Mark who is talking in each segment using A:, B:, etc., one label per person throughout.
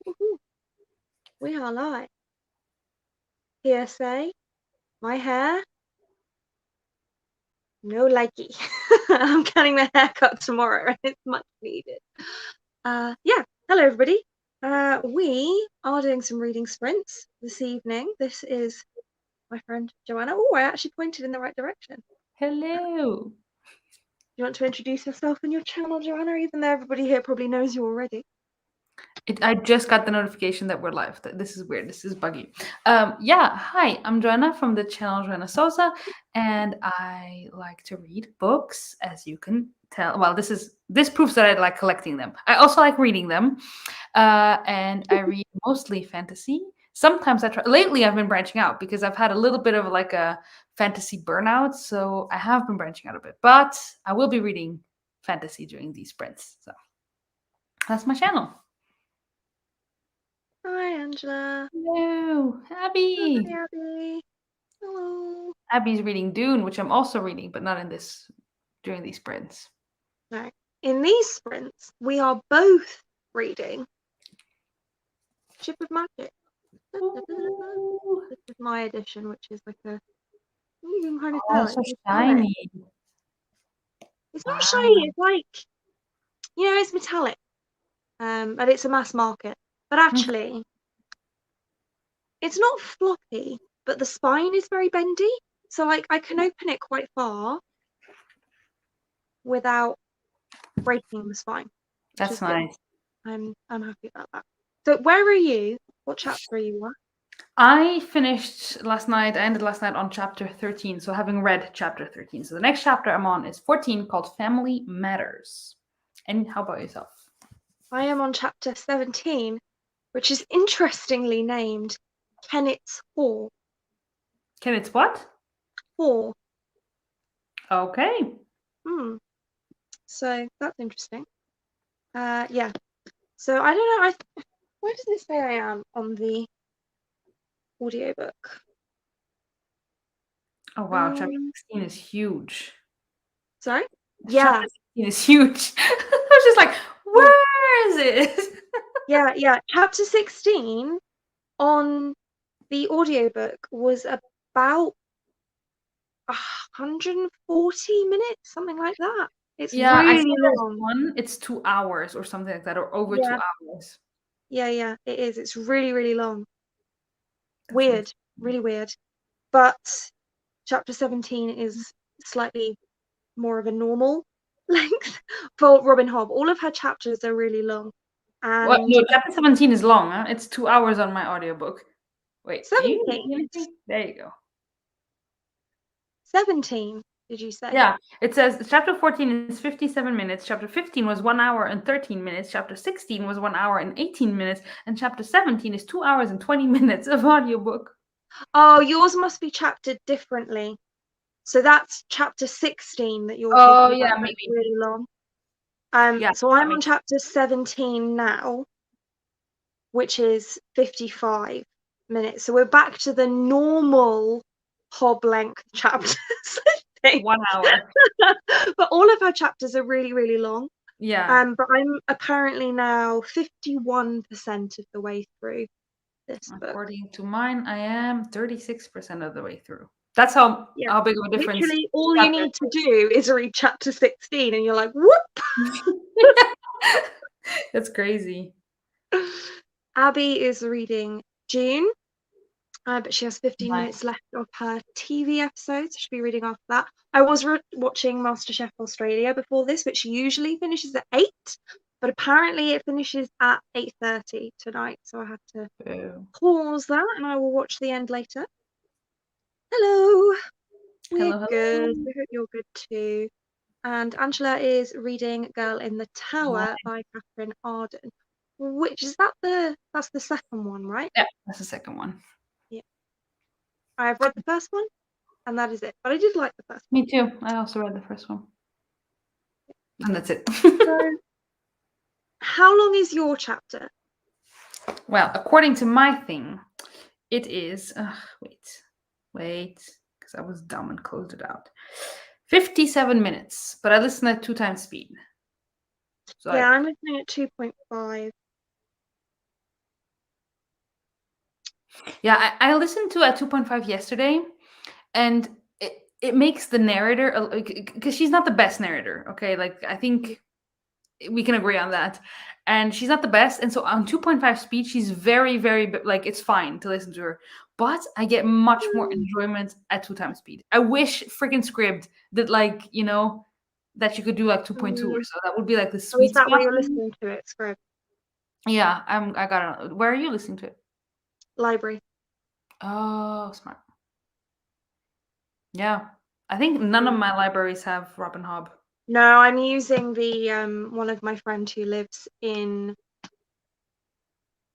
A: Woohoo. We are live. PSA, my hair, no likey. I'm getting my hair cut tomorrow and it's much needed. Yeah, hello everybody. We are doing some reading sprints this evening. This is my friend Joanna. Oh, I actually pointed in the right direction.
B: Hello.
A: You want to introduce yourself and your channel, Joanna, even though everybody here probably knows you already?
B: I just got the notification that we're live. This is weird. This is buggy. Yeah, hi. I'm Joanna from the channel Joanna Sosa, and I like to read books, as you can tell. Well, this proves that I like collecting them. I also like reading them, and I read mostly fantasy. Sometimes I try. Lately, I've been branching out because I've had a little bit of like a fantasy burnout, so I have been branching out a bit. But I will be reading fantasy during these sprints. So that's my channel.
A: Hi, Angela.
B: Hello,
A: Hi,
B: Abby.
A: Abby. Hello.
B: Abby's reading Dune, which I'm also reading, but not during these sprints.
A: Right. In these sprints, we are both reading Ship of Magic.
B: Ooh.
A: This is my edition, which is like a, you can kind of
B: Oh,
A: tell
B: so
A: it's metallic.
B: shiny.
A: It's not
B: Wow.
A: shiny, it's like, it's metallic. But it's a mass market. But actually, it's not floppy, but the spine is very bendy. So like I can open it quite far without breaking the spine, which
B: That's
A: is good.
B: nice.
A: I'm happy about that. So where are you? What chapter are you on?
B: I finished last night, I ended last night on chapter 13, so having read chapter 13. So the next chapter I'm on is 14 called Family Matters. And how about yourself?
A: I am on chapter 17, which is interestingly named Kennet's Hall.
B: It's what?
A: Hall.
B: Okay.
A: So that's interesting. Yeah. So I don't know. Where does it say I am on the audiobook?
B: Oh wow, chapter 16 is huge.
A: Sorry?
B: Chapter
A: Yeah.
B: 16 is huge. I was just like,
A: Yeah.
B: where is it?
A: Yeah. Chapter 16 on the audiobook was about 140 minutes, something like that. It's
B: Yeah, I
A: really
B: saw there's
A: long.
B: one. It's 2 hours or something like that, or over
A: Yeah.
B: 2 hours.
A: Yeah, it is. It's really, really long.
B: That's
A: Weird.
B: insane.
A: Really weird. But chapter 17 is slightly more of a normal length for Robin Hobb. All of her chapters are really long.
B: What?
A: And
B: No, chapter 17 is long, huh? It's 2 hours on my audiobook. Wait, do you see
A: 17,
B: anything? There you go.
A: 17, did you say?
B: Yeah, it says chapter 14 is 57 minutes, chapter 15 was 1 hour and 13 minutes, chapter 16 was 1 hour and 18 minutes, and chapter 17 is 2 hours and 20 minutes of audiobook.
A: Oh, yours must be chaptered differently. So that's chapter 16 that you're
B: Oh,
A: talking
B: yeah,
A: about. That's
B: maybe.
A: really long.
B: Yeah,
A: So
B: that
A: I'm on
B: makes
A: chapter 17 now, which is 55 minutes. So we're back to the normal Hob length chapters, I think.
B: 1 hour.
A: But all of her chapters are really, really long.
B: Yeah.
A: But I'm apparently now 51% of the way through this book.
B: According to mine, I am 36% of the way through. That's how
A: Yeah.
B: big of a difference.
A: Literally, all you need to do is read chapter 16, and you're like, whoop!
B: That's crazy.
A: Abby is reading June, but she has 15
B: Nice.
A: minutes left of her TV episodes. She'll be reading after that. I was watching MasterChef Australia before this, which usually finishes at 8, but apparently it finishes at 8:30 tonight, so I had to pause that, and I will watch the end later. Hello. We're
B: Hello, hello.
A: good. We hope you're good too. And Angela is reading Girl in the Tower by Catherine Arden. Which is that's the second one, right?
B: Yeah, that's the second one.
A: Yeah. I've read the first one, and that is it. But I did like the first one.
B: Me too. I also read the first one. And that's it.
A: So, how long is your chapter?
B: Well, according to my thing, it is. Wait, because I was dumb and closed it out. 57 minutes, but I listened at 2 times speed. So
A: Yeah, I'm listening at 2.5.
B: Yeah, I listened to a 2.5 yesterday, and it makes the narrator, because she's not the best narrator. Okay, like I think we can agree on that. And she's not the best, and so on 2.5 speed, she's very, very like it's fine to listen to her. But I get much more enjoyment at 2 times speed. I wish freaking script did like that you could do like 2.2 or
A: Mm.
B: so. That would be like the
A: Oh, is
B: sweet
A: that
B: spot
A: where you're
B: for me.
A: listening to it, Scrib?
B: Yeah, I got it. Where are you listening to it?
A: Library.
B: Oh, smart. Yeah. I think none of
A: Mm.
B: my libraries have Robin Hobb.
A: No, I'm using the one of my friend who lives in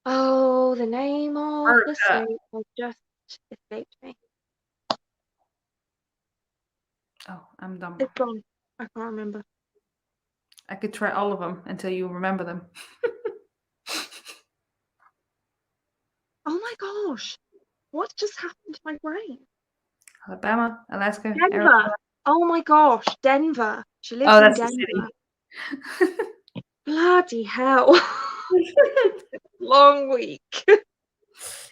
A: the name of
B: Or
A: the state has just escaped me.
B: oh, I'm dumb.
A: It's gone. I can't remember.
B: I could try all of them until you remember them.
A: Oh my gosh. What just happened to my brain?
B: Alabama, Alaska,
A: Denver.
B: Arizona.
A: Oh my gosh, Denver. She lives
B: Oh,
A: in
B: that's the
A: Denver.
B: city.
A: Bloody hell. Long week.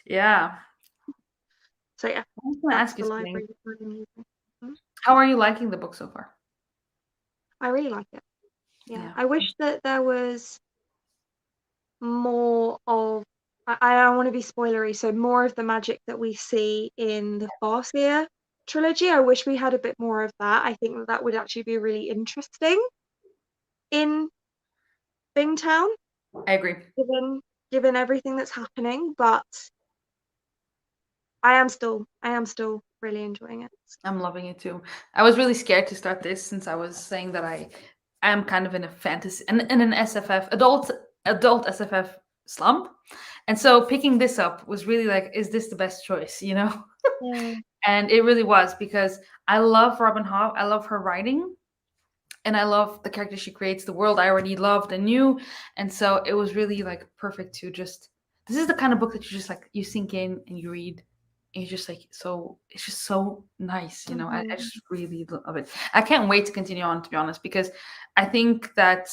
B: Yeah.
A: So yeah,
B: I was going to
A: that's
B: ask you
A: the
B: something.
A: library that I'm using.
B: How are you liking the book so far?
A: I really like it. Yeah.
B: Yeah.
A: I wish that there was more of I don't want to be spoilery, so more of the magic that we see in the Farseer trilogy. I wish we had a bit more of that. I think that would actually be really interesting in Bingtown,
B: I agree.
A: given everything that's happening. But I am still really enjoying it.
B: I'm loving it too. I was really scared to start this since I was saying that I am kind of in a fantasy and in an SFF adult SFF slump. And so picking this up was really like, is this the best choice, you know?
A: Mm.
B: And it really was, because I love Robin Hobb. I love her writing, and I love the character she creates, the world I already loved and knew. And so it was really like perfect to just, this is the kind of book that you just like, you sink in and you read. And you're just like, so it's just so nice, you know. I
A: Mhm.
B: just really love it. I can't wait to continue on, to be honest, because I think that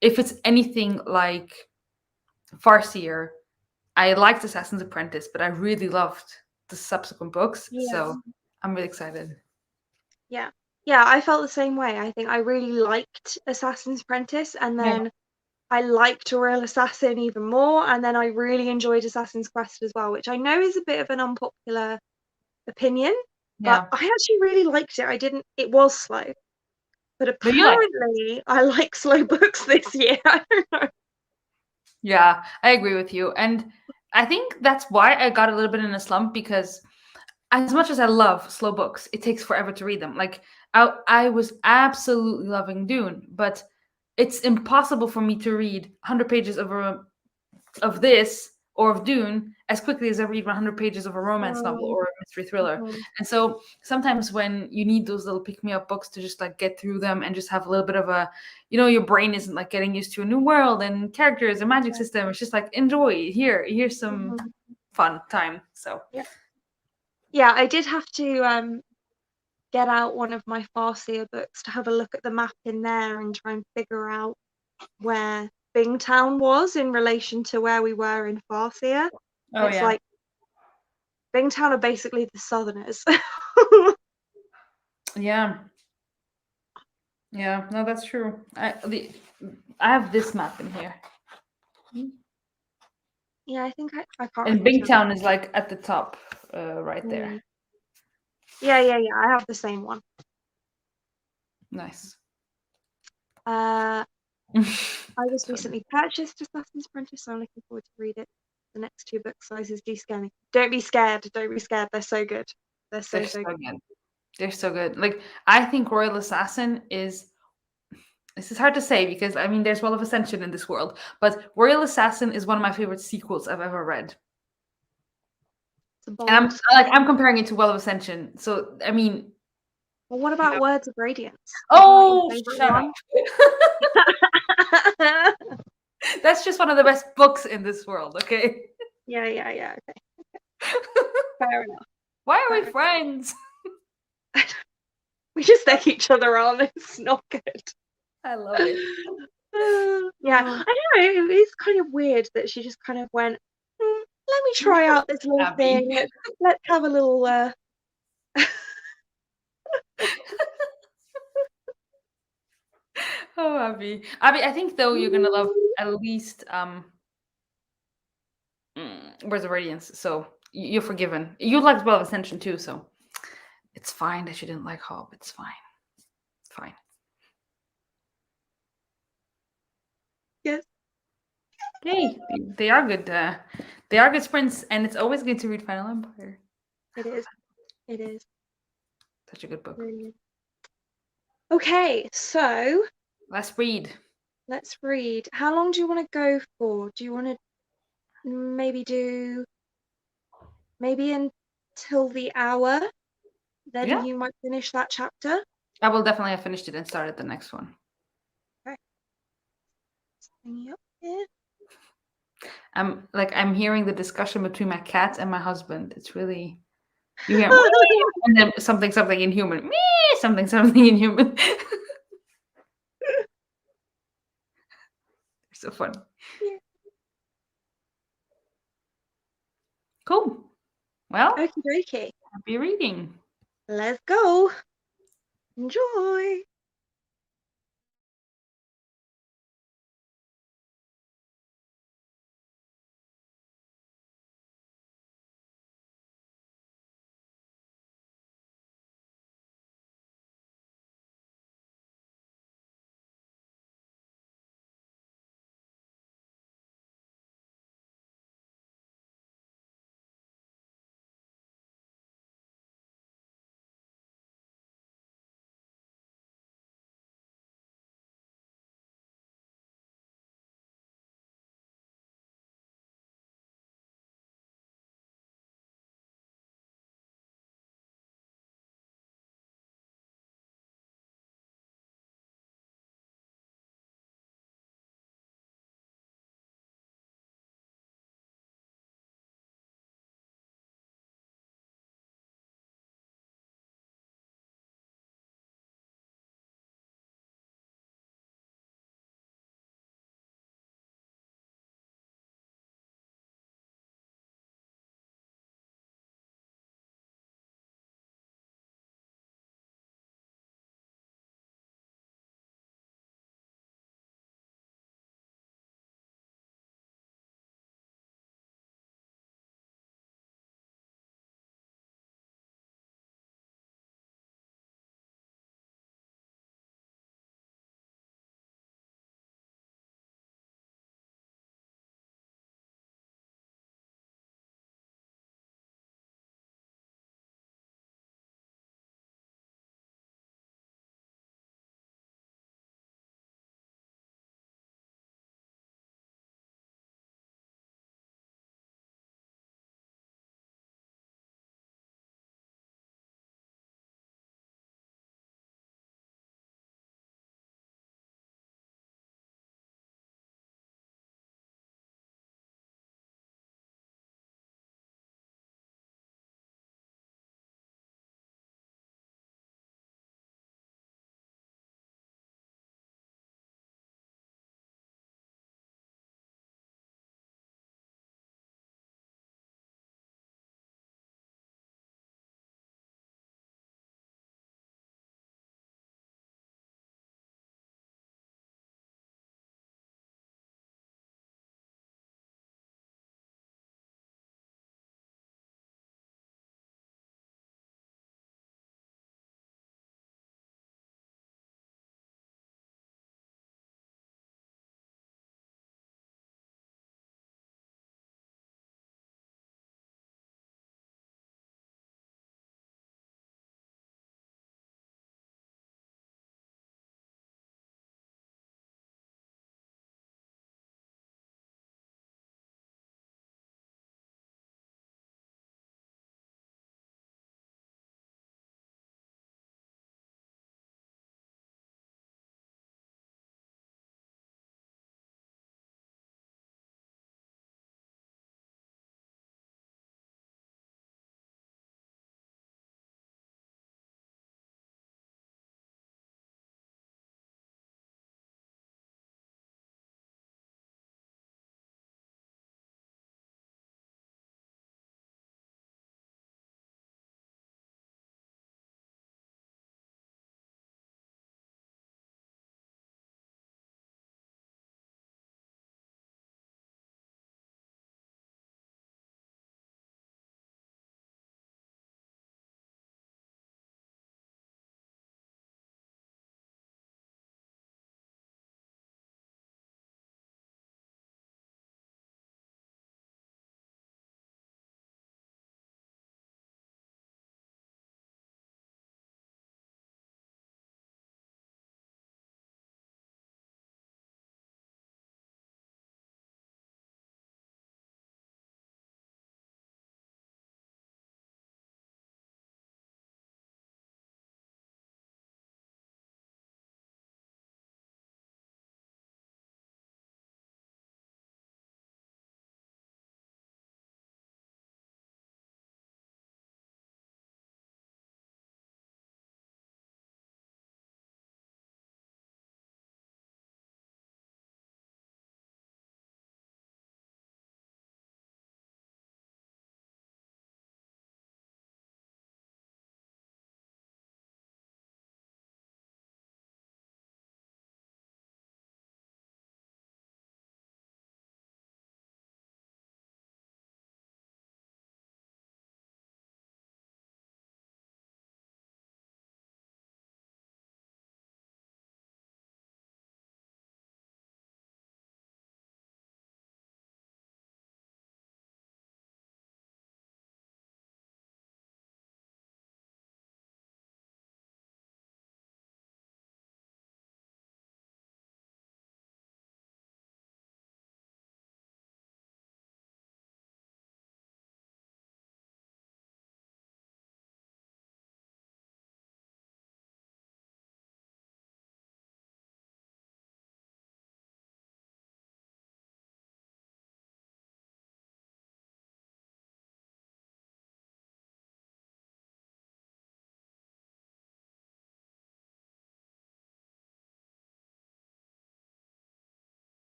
B: if it's anything like Farseer, I liked Assassin's Apprentice, but I really loved the subsequent books.
A: Yeah.
B: So I'm really excited.
A: Yeah. Yeah, I felt the same way. I think I really liked Assassin's Apprentice, and
B: Yeah.
A: then I liked Royal Assassin even more, and then I really enjoyed Assassin's Quest as well, which I know is a bit of an unpopular opinion, but
B: Yeah.
A: I actually really liked it. It was slow, but
B: But you like,
A: apparently I like slow books this year. I don't know.
B: yeah, I agree with you. And I think that's why I got a little bit in a slump, because as much as I love slow books, it takes forever to read them. Like I was absolutely loving Dune, but it's impossible for me to read 100 pages of this or of Dune as quickly as I read 100 pages of a romance novel
A: Um,
B: or a mystery thriller.
A: mhm.
B: And so sometimes when you need those little pick me up books to just like get through them and just have a little bit of a, your brain isn't like getting used to a new world and characters and magic system. It's just like, enjoy. Here's some
A: Mhm.
B: fun time. So
A: Yeah. Yeah, I did have to get out one of my Farseer books to have a look at the map in there and try and figure out where Bingtown was in relation to where we were in Farseer.
B: oh
A: It's
B: yeah.
A: like Bingtown are basically the Southerners.
B: Yeah. Yeah, no, that's true. I have this map in here.
A: Yeah, I think I can't
B: And
A: really tell.
B: Bingtown is like at the top, right there.
A: Mm. Yeah. I have the same one.
B: Nice.
A: I just
B: So
A: recently purchased Assassin's Apprentice, so I'm looking forward to read it. The next two book sizes do scare me. Don't be scared. Don't be scared. They're so good. They're
B: they're
A: so
B: so
A: good.
B: good. They're so good. Like I think Royal Assassin is. This is hard to say because I mean there's Well of Ascension in this world, but Royal Assassin is one of my favorite sequels I've ever read.
A: It's a
B: And
A: bold
B: I'm
A: statement.
B: comparing it to Well of Ascension. So I mean,
A: Well, what
B: you
A: about
B: know.
A: Words of Radiance? Is that your
B: Oh,
A: favorite
B: shut up.
A: one?
B: That's just one of the best books in this world, okay?
A: Yeah. Okay. Fair enough.
B: Why are we
A: Fair.
B: friends?
A: We just egg each other on. It's not good.
B: I love it.
A: Yeah, I don't know. It is kind of weird that she just kind of went, let me try out this little
B: Abby.
A: thing. Let's have a little
B: Oh, Abby. Abby, I think though you're gonna love at least Where's the Radiance? So you're forgiven. You liked Well of Ascension too, so it's fine that you didn't like Hob. It's fine. It's fine.
A: yes.
B: Hey, they are good. They are good sprints, and it's always good to read Final Empire.
A: It is. It is.
B: Such a good book.
A: Brilliant. Okay, so
B: Let's read.
A: let's read. How long do you want to go for? Do you want to maybe do until the hour? Then
B: Yeah,
A: you might finish that chapter.
B: I will definitely have finished it and started the next one.
A: Okay. Bring you up here.
B: I'm hearing the discussion between my cat and my husband. It's really you hear "Meow," and then something inhuman. Me something inhuman. They're so fun.
A: Yeah.
B: Cool. Well,
A: Okie dokie.
B: happy reading.
A: Let's go. Enjoy.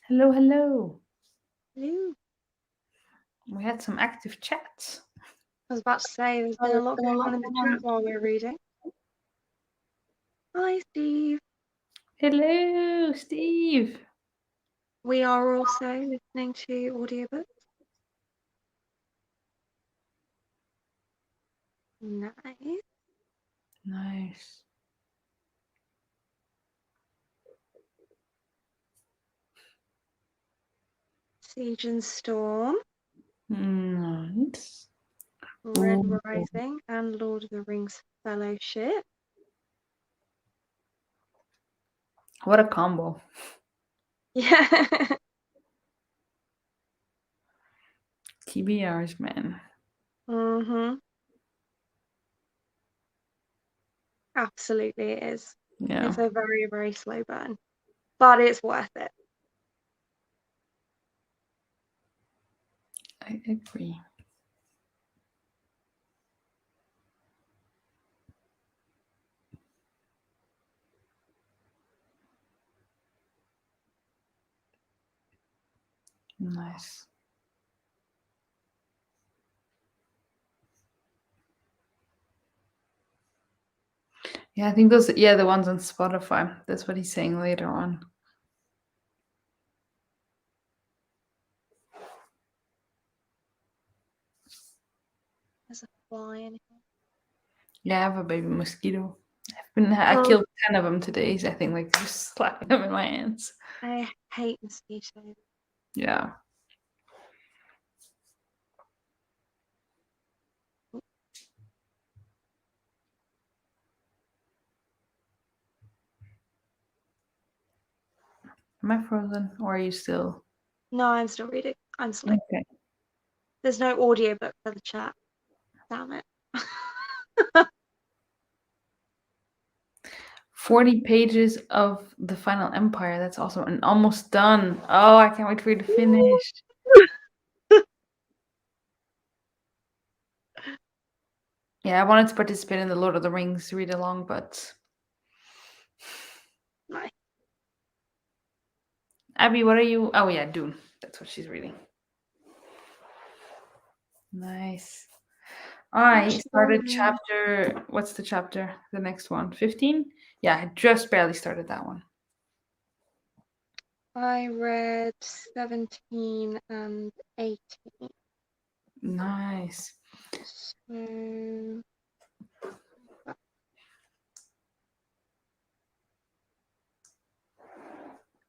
B: Hello, hello.
A: Hello.
B: We had some active chats.
A: I was about to say, there's been a lot going on in the chat while we're reading. Hi, Steve.
B: Hello, Steve.
A: We are also listening to audiobooks. Nice.
B: Nice.
A: Siege and Storm,
B: Nice.
A: Red
B: Ooh.
A: Rising, and Lord of the Rings Fellowship.
B: What a combo.
A: Yeah.
B: TBRs, man.
A: Absolutely it is.
B: Yeah,
A: It's a very, very slow burn, but it's worth it.
B: I agree. Nice. Yeah, I think those, the ones on Spotify. That's what he's saying later on.
A: There's a fly in here.
B: Yeah, I have a baby mosquito. I killed 10 of them today. So I think like just slapping them in my hands.
A: I hate mosquitoes.
B: Yeah. Am I frozen or are you still?
A: No, I'm still reading. I'm sleeping.
B: Okay.
A: There's no audiobook for the chat. Damn it.
B: 40 pages of The Final Empire. That's awesome. And almost done. Oh, I can't wait for you to finish. Yeah, I wanted to participate in the Lord of the Rings read along, but
A: Nice.
B: Abby, what are you? Oh yeah, Dune. That's what she's reading. Nice. I started chapter. What's the chapter? The next one. 15? Yeah, I just barely started that one.
A: I read 17 and 18.
B: Nice.
A: So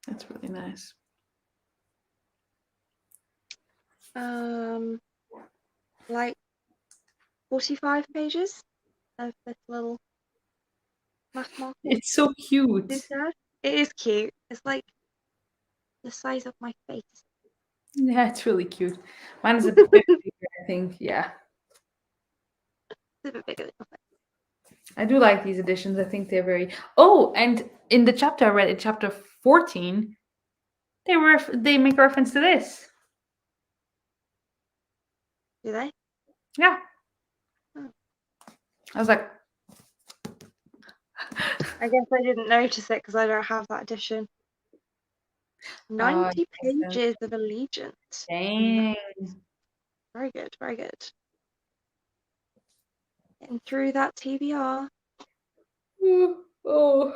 B: That's really nice.
A: like 45 pages of this little math marker.
B: It's so cute.
A: It is cute. It's like the size of my face.
B: Yeah, it's really cute. Mine is a bit bigger, I think. Yeah.
A: It's a bit bigger than your face.
B: I do like these editions. I think they're very. Oh, and in the chapter I read, in chapter 14, they make reference to this.
A: Do they?
B: Yeah.
A: Oh.
B: I was like,
A: I guess I didn't notice it because I don't have that edition. 90 pages of Allegiance.
B: dang.
A: Very good, very good. Getting through that TBR.
B: Oh,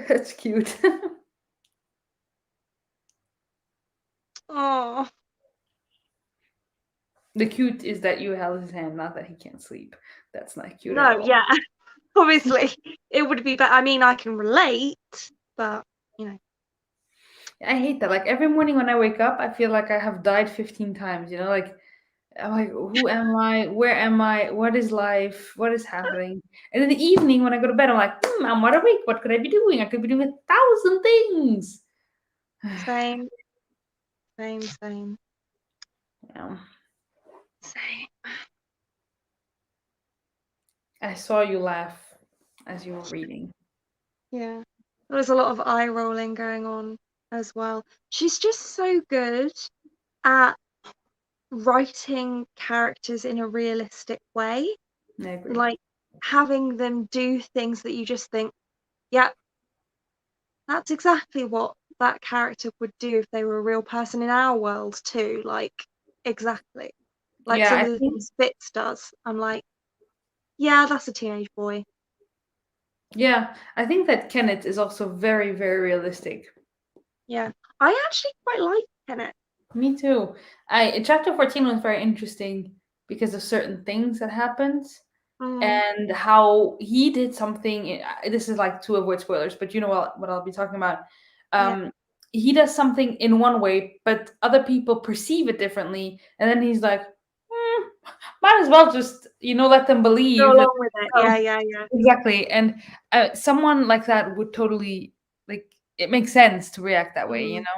B: that's cute.
A: Oh.
B: The cute is that you held his hand, not that he can't sleep. That's not cute at
A: No,
B: all.
A: yeah. Obviously, it would be better. I mean, I can relate, but, you know.
B: I hate that. Like every morning when I wake up, I feel like I have died 15 times, you know? Like, I'm like, who am I? Where am I? What is life? What is happening? And in the evening when I go to bed, I'm like, I'm wide awake. What could I be doing? I could be doing 1,000 things.
A: Same. Same.
B: Yeah.
A: Same.
B: I saw you laugh as you were reading.
A: Yeah. There was a lot of eye rolling going on as well. She's just so good at writing characters in a realistic way.
B: I agree.
A: Like having them do things that you just think, yeah, that's exactly what that character would do if they were a real person in our world too. Like, exactly. Like
B: Yeah,
A: some
B: I
A: of the
B: think
A: things Fitz does. I'm like, yeah, that's a teenage boy.
B: that Kenneth is also very, very realistic.
A: Yeah. I actually quite like Kenneth.
B: Me too. Chapter 14 was very interesting because of certain things that happened
A: Mm,
B: and how he did something. This is like to avoid spoilers, but you know what I'll be talking about.
A: yeah.
B: He does something in one way, but other people perceive it differently, and then he's like, "Hmm, might as well just let them
A: Go
B: believe." And
A: along with it.
B: so,
A: Yeah, yeah, yeah.
B: exactly, and someone like that would totally like. It makes sense to react that way, you
A: Mm,
B: know.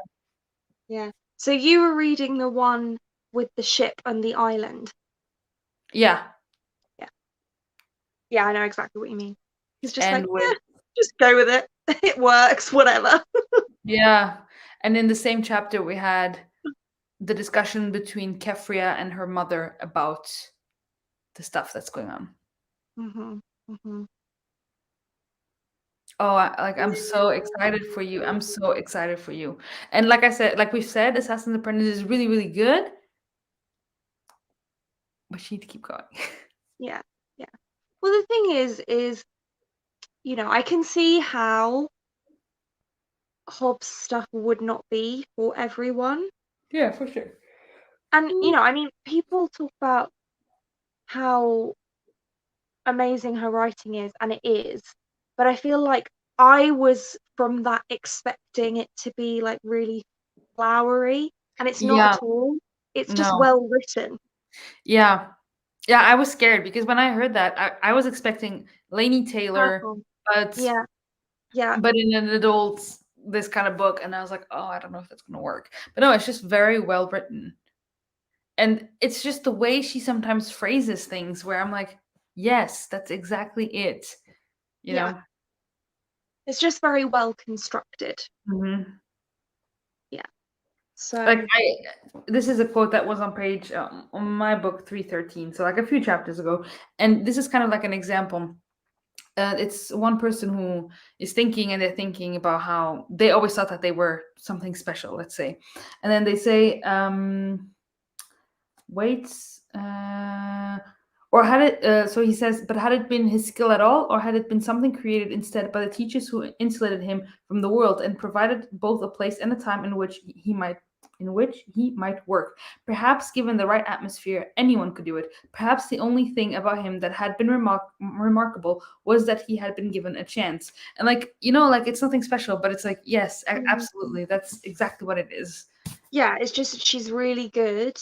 A: yeah. So you were reading the one with the ship and the island.
B: Yeah,
A: Yeah. Yeah, I know exactly what you mean. He's just
B: and
A: like,
B: with
A: yeah, just go with it. It works, whatever.
B: yeah, and in the same chapter we had the discussion between Kefria and her mother about the stuff that's going on.
A: hmm hmm
B: Oh, I'm so excited for you. I'm so excited for you. And like I said, like we said, Assassin's Apprentice is really, really good, but you need to keep going.
A: Yeah, yeah. Well, the thing is, I can see how Hobbs stuff would not be for everyone.
B: Yeah, for sure.
A: And, I mean, people talk about how amazing her writing is, and it is. But I feel like I was from that expecting it to be like really flowery, and it's not
B: Yeah,
A: at all. It's just
B: no.
A: well written.
B: Yeah. Yeah, I was scared because when I heard that, I was expecting Laini Taylor,
A: Careful.
B: but
A: Yeah, yeah,
B: in an adult this kind of book, and I was like, oh, I don't know if that's gonna work. But no, it's just very well written. And it's just the way she sometimes phrases things where I'm like, yes, that's exactly it. You
A: yeah.
B: know?
A: It's just very well constructed.
B: Hmm.
A: Yeah.
B: Like
A: So,
B: this is a quote that was on page on my book 313, so like a few chapters ago, and this is kind of like an example. It's one person who is thinking, and they're thinking about how they always thought that they were something special, let's say, and then they say, wait, or had it so he says, but had it been his skill at all, or had it been something created instead by the teachers who insulated him from the world and provided both a place and a time in which he might work? Perhaps given the right atmosphere anyone could do it. Perhaps the only thing about him that had been remarkable was that he had been given a chance. And like, like it's nothing special, but it's like, yes,
A: mm,
B: absolutely, that's exactly what it is.
A: yeah, it's just that she's really good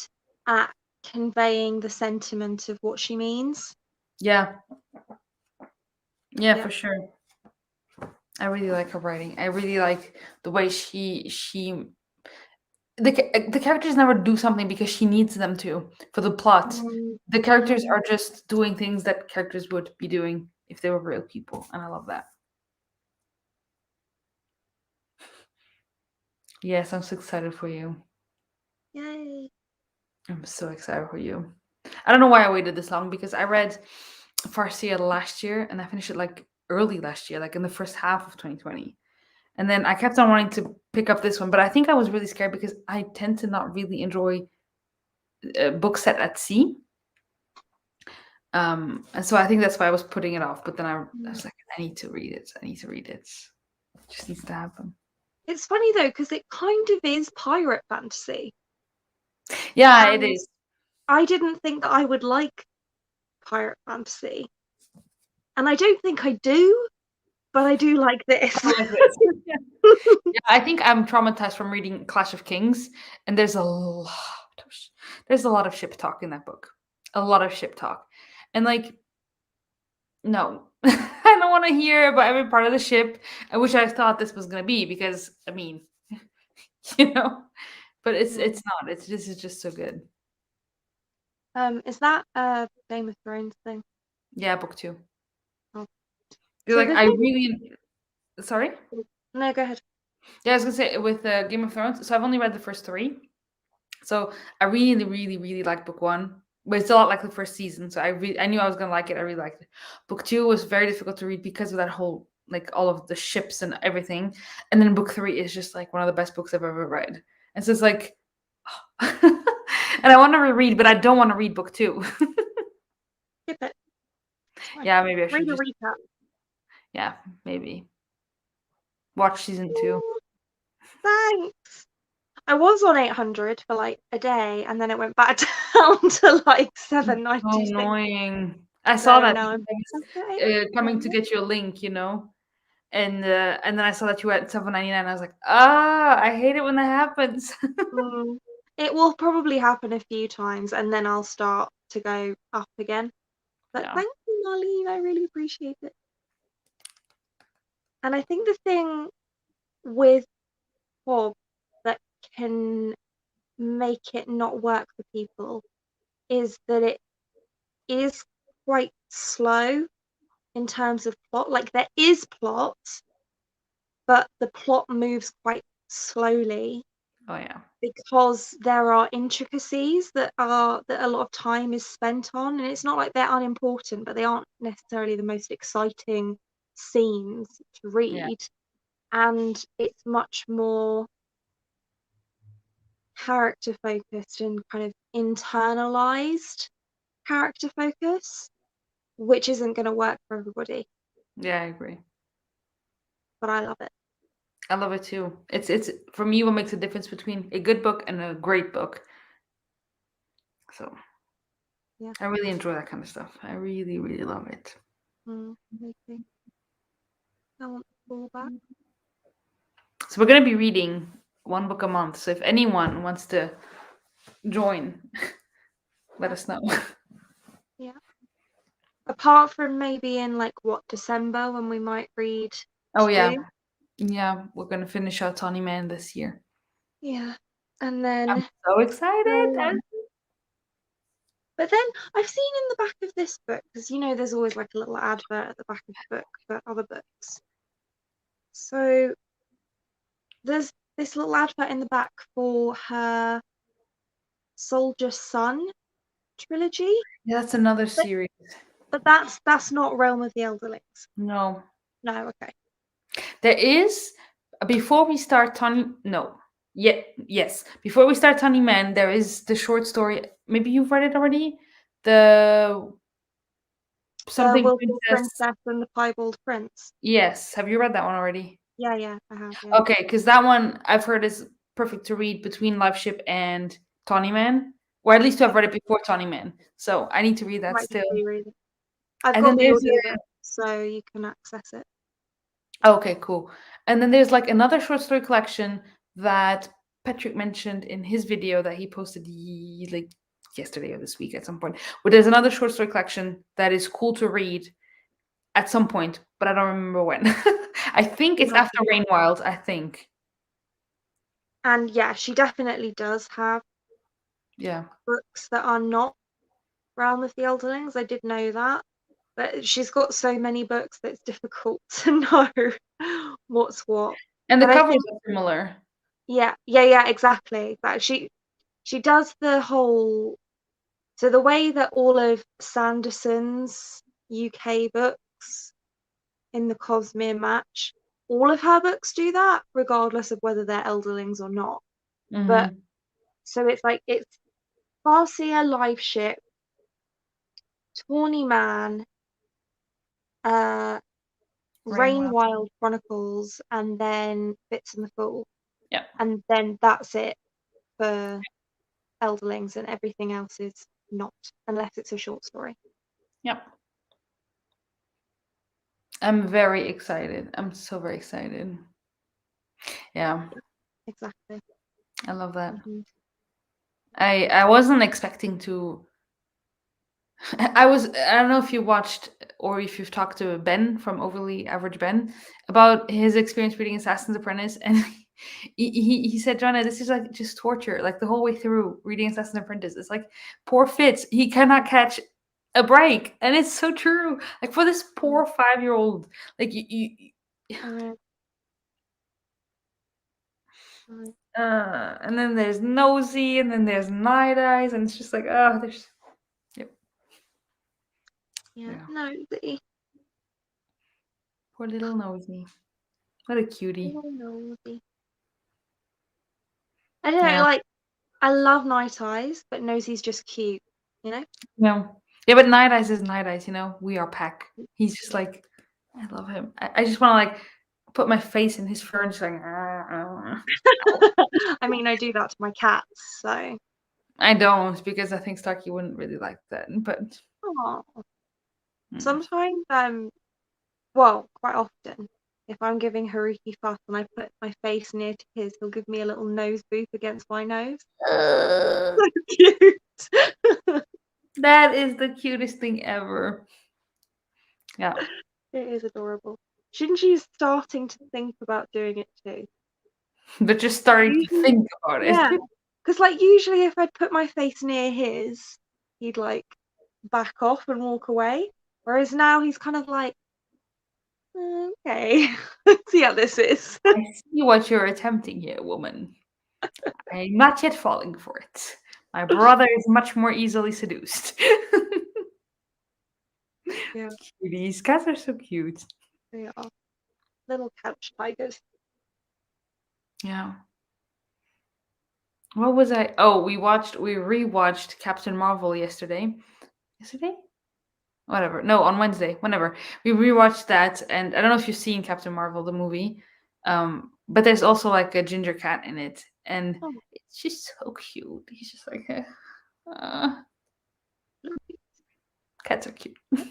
A: at conveying the sentiment of what she means.
B: Yeah, yeah,
A: Yeah.
B: for sure. I really like her writing. I really like the way the characters never do something because she needs them to for the plot. The characters
A: Mm.
B: are just doing things that characters would be doing if they were real people, and I love that. Yes, I'm so excited for you.
A: Yay.
B: I'm so excited for you. I don't know why I waited this long because I read Farsia last year and I finished it like early last year, like in the first half of 2020. And then I kept on wanting to pick up this one, but I think I was really scared because I tend to not really enjoy books set at sea. And so I think that's why I was putting it off. But then I
A: Mm.
B: was like, I need to read it. I need to read it. It just needs to happen.
A: It's funny though, because it kind of is pirate fantasy.
B: Yeah, it
A: And
B: is.
A: I didn't think that I would like pirate fantasy. And I don't think I do, but I do like this.
B: I like this. Yeah, I think I'm traumatized from reading Clash of Kings, and there's a lot of ship talk in that book. A lot of ship talk. And like, no. I don't want to hear about every part of the ship, which I thought this was gonna be because I mean, you know, but it's not. This is just so good.
A: Is that a Game of Thrones thing?
B: Yeah, book two.
A: Oh.
B: They're
A: So
B: like
A: the
B: I
A: thing,
B: really sorry.
A: no, go ahead.
B: Yeah, I was gonna say with Game of Thrones. So I've only read the first three. So I really, really, really liked book one, but it's a lot like the first season. So I knew I was gonna like it. I really liked it. Book two was very difficult to read because of that whole like all of the ships and everything. And then book 3 is just like one of the best books I've ever read. And so it's like, and I want to reread, but I don't want to read book 2.
A: Skip it. It's fine.
B: Yeah, maybe I should
A: Read a
B: just,
A: recap.
B: yeah, maybe watch season 2.
A: Thanks. I was on 800 for like a day, and then it went back down to like
B: So
A: 796.
B: annoying. I saw
A: So
B: that
A: now
B: because
A: I'm
B: I was coming to get you a link, and then I saw that you were at 7.99. I was like, I hate it when that happens.
A: It will probably happen a few times, and then I'll start to go up again. But
B: Yeah.
A: thank you, Marlene. I really appreciate it. And I think the thing with Bob that can make it not work for people is that it is quite slow in terms of plot. Like there is plot, but the plot moves quite slowly
B: Oh yeah.
A: because there are intricacies that a lot of time is spent on, and it's not like they're unimportant, but they aren't necessarily the most exciting scenes to read. And it's much more character focused and kind of internalized character focus, which isn't going to work for everybody,
B: Yeah, I agree.
A: but I love it.
B: I love it too. It's for me what makes a difference between a good book and a great book. So
A: Yeah.
B: I really enjoy that kind of stuff. I really, really love it.
A: Okay. I want the ball back.
B: So we're gonna be reading one book a month. So if anyone wants to join, let us know.
A: Yeah. Apart from maybe in like December when we might read
B: Oh yeah.
A: 2.
B: Yeah, we're gonna finish out Tawny Man this year.
A: Yeah. And
B: I'm
A: then
B: so excited.
A: but then I've seen in the back of this book, because there's always like a little advert at the back of the book for other books. So there's this little advert in the back for her Soldier Son trilogy.
B: Yeah, that's another
A: But,
B: series.
A: but that's not Realm of the Elderlings.
B: No.
A: No, okay.
B: There is before we start Tawny no. Yeah, yes. Before we start Tawny Man, there is the short story. Maybe you've read it already. The
A: The
B: something
A: Wilful
B: Princess.
A: Princess and the Piebald Prince.
B: Yes. Have you read that one already?
A: Yeah, I have, yeah.
B: Okay, because that one I've heard is perfect to read between Life Ship and Tawny Man. Or at least to have read it before Tawny Man. So I need to read that
A: Might just
B: still.
A: reread it. I've
B: And
A: got
B: then
A: the
B: there's
A: audiobook, so you can access it.
B: okay, cool. And then there's like another short story collection that Patrick mentioned in his video that he posted like yesterday or this week at some point. But there's another short story collection that is cool to read at some point, but I don't remember when. I think it's after Rain Wild, I think.
A: And yeah, she definitely does have
B: Yeah.
A: books that are not Realm of the Elderlings. I did know that. But she's got so many books that it's difficult to know what's what.
B: And the
A: But I
B: covers
A: think,
B: are similar.
A: yeah, exactly. But she does the whole. So the way that all of Sanderson's UK books in the Cosmere match, all of her books do that, regardless of whether they're Elderlings or not. But
B: Mm-hmm.
A: so it's like it's Farseer, Live Ship, Tawny Man, uh,
B: Rain
A: Rain
B: Wild.
A: Wild Chronicles, and then Fitz and the Fool.
B: Yeah.
A: And then that's it for Elderlings, and everything else is not, unless it's a short story.
B: Yep. I'm very excited. I'm so very excited. Yeah.
A: Exactly.
B: I love that.
A: Mm-hmm.
B: I wasn't expecting to I don't know if you watched or if you've talked to Ben from Overly Average Ben about his experience reading Assassin's Apprentice, and he said, Joanna, this is like just torture, like the whole way through reading Assassin's Apprentice. It's like poor Fitz, he cannot catch a break, and it's so true. Like for this poor 5-year-old, like and then there's Nosy, and then there's Night Eyes, and it's just like there's
A: Yeah. Nosy.
B: Poor little nosy. What a cutie.
A: Oh, Nosy. I don't know,
B: Yeah.
A: like, I love Night Eyes, but Nosy's just cute, you know?
B: No. Yeah, but Night Eyes is Night Eyes, you know? We are pack. He's just like, I love him. I just want to like put my face in his fur and just like,
A: I mean, I do that to my cats, so.
B: I don't because I think Starkey wouldn't really like that. But
A: Aw. Sometimes, well, quite often, if I'm giving Haruki fuss and I put my face near to his, he'll give me a little nose boop against my nose. So cute.
B: that is the cutest thing ever. Yeah.
A: It is adorable. Shouldn't you starting to think about doing it too?
B: But just starting to
A: Usually,
B: think about it.
A: yeah. Because like usually if I'd put my face near his, he'd like back off and walk away. Whereas now he's kind of like, okay, let's see how this is.
B: I see what you're attempting here, woman. I'm not yet falling for it. My brother is much more easily seduced.
A: Yeah,
B: Cuties. Cats are so cute.
A: they are little couch tigers.
B: Yeah. What was I? Oh, we rewatched Captain Marvel yesterday. Yesterday? Whatever. No, on Wednesday. Whenever. We rewatched that, and I don't know if you've seen Captain Marvel, the movie. But there's also like a ginger cat in it, and
A: Oh,
B: it's just so cute. He's just like, uh, cats are cute.
A: I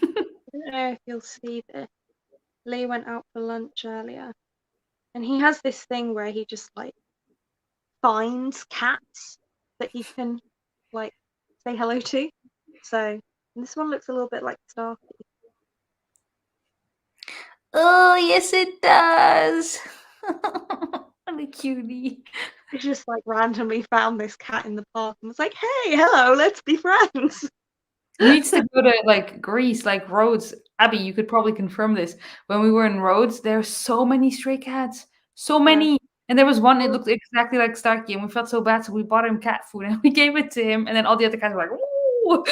A: don't know if you'll see this. Lee went out for lunch earlier, and he has this thing where he just like finds cats that he can like say hello to. So this one looks a little bit like Starkey.
B: Oh, yes, it does. What a cutie.
A: He just like randomly found this cat in the park and was like, "Hey, hello, let's be friends."
B: He needs to go to like Greece, like Rhodes. Abby, you could probably confirm this. When we were in Rhodes, there are so many stray cats. So
A: Yeah.
B: many. And there was one, it looked exactly like Starkey, and we felt so bad, so we bought him cat food and we gave it to him, and then all the other cats were like, ooh.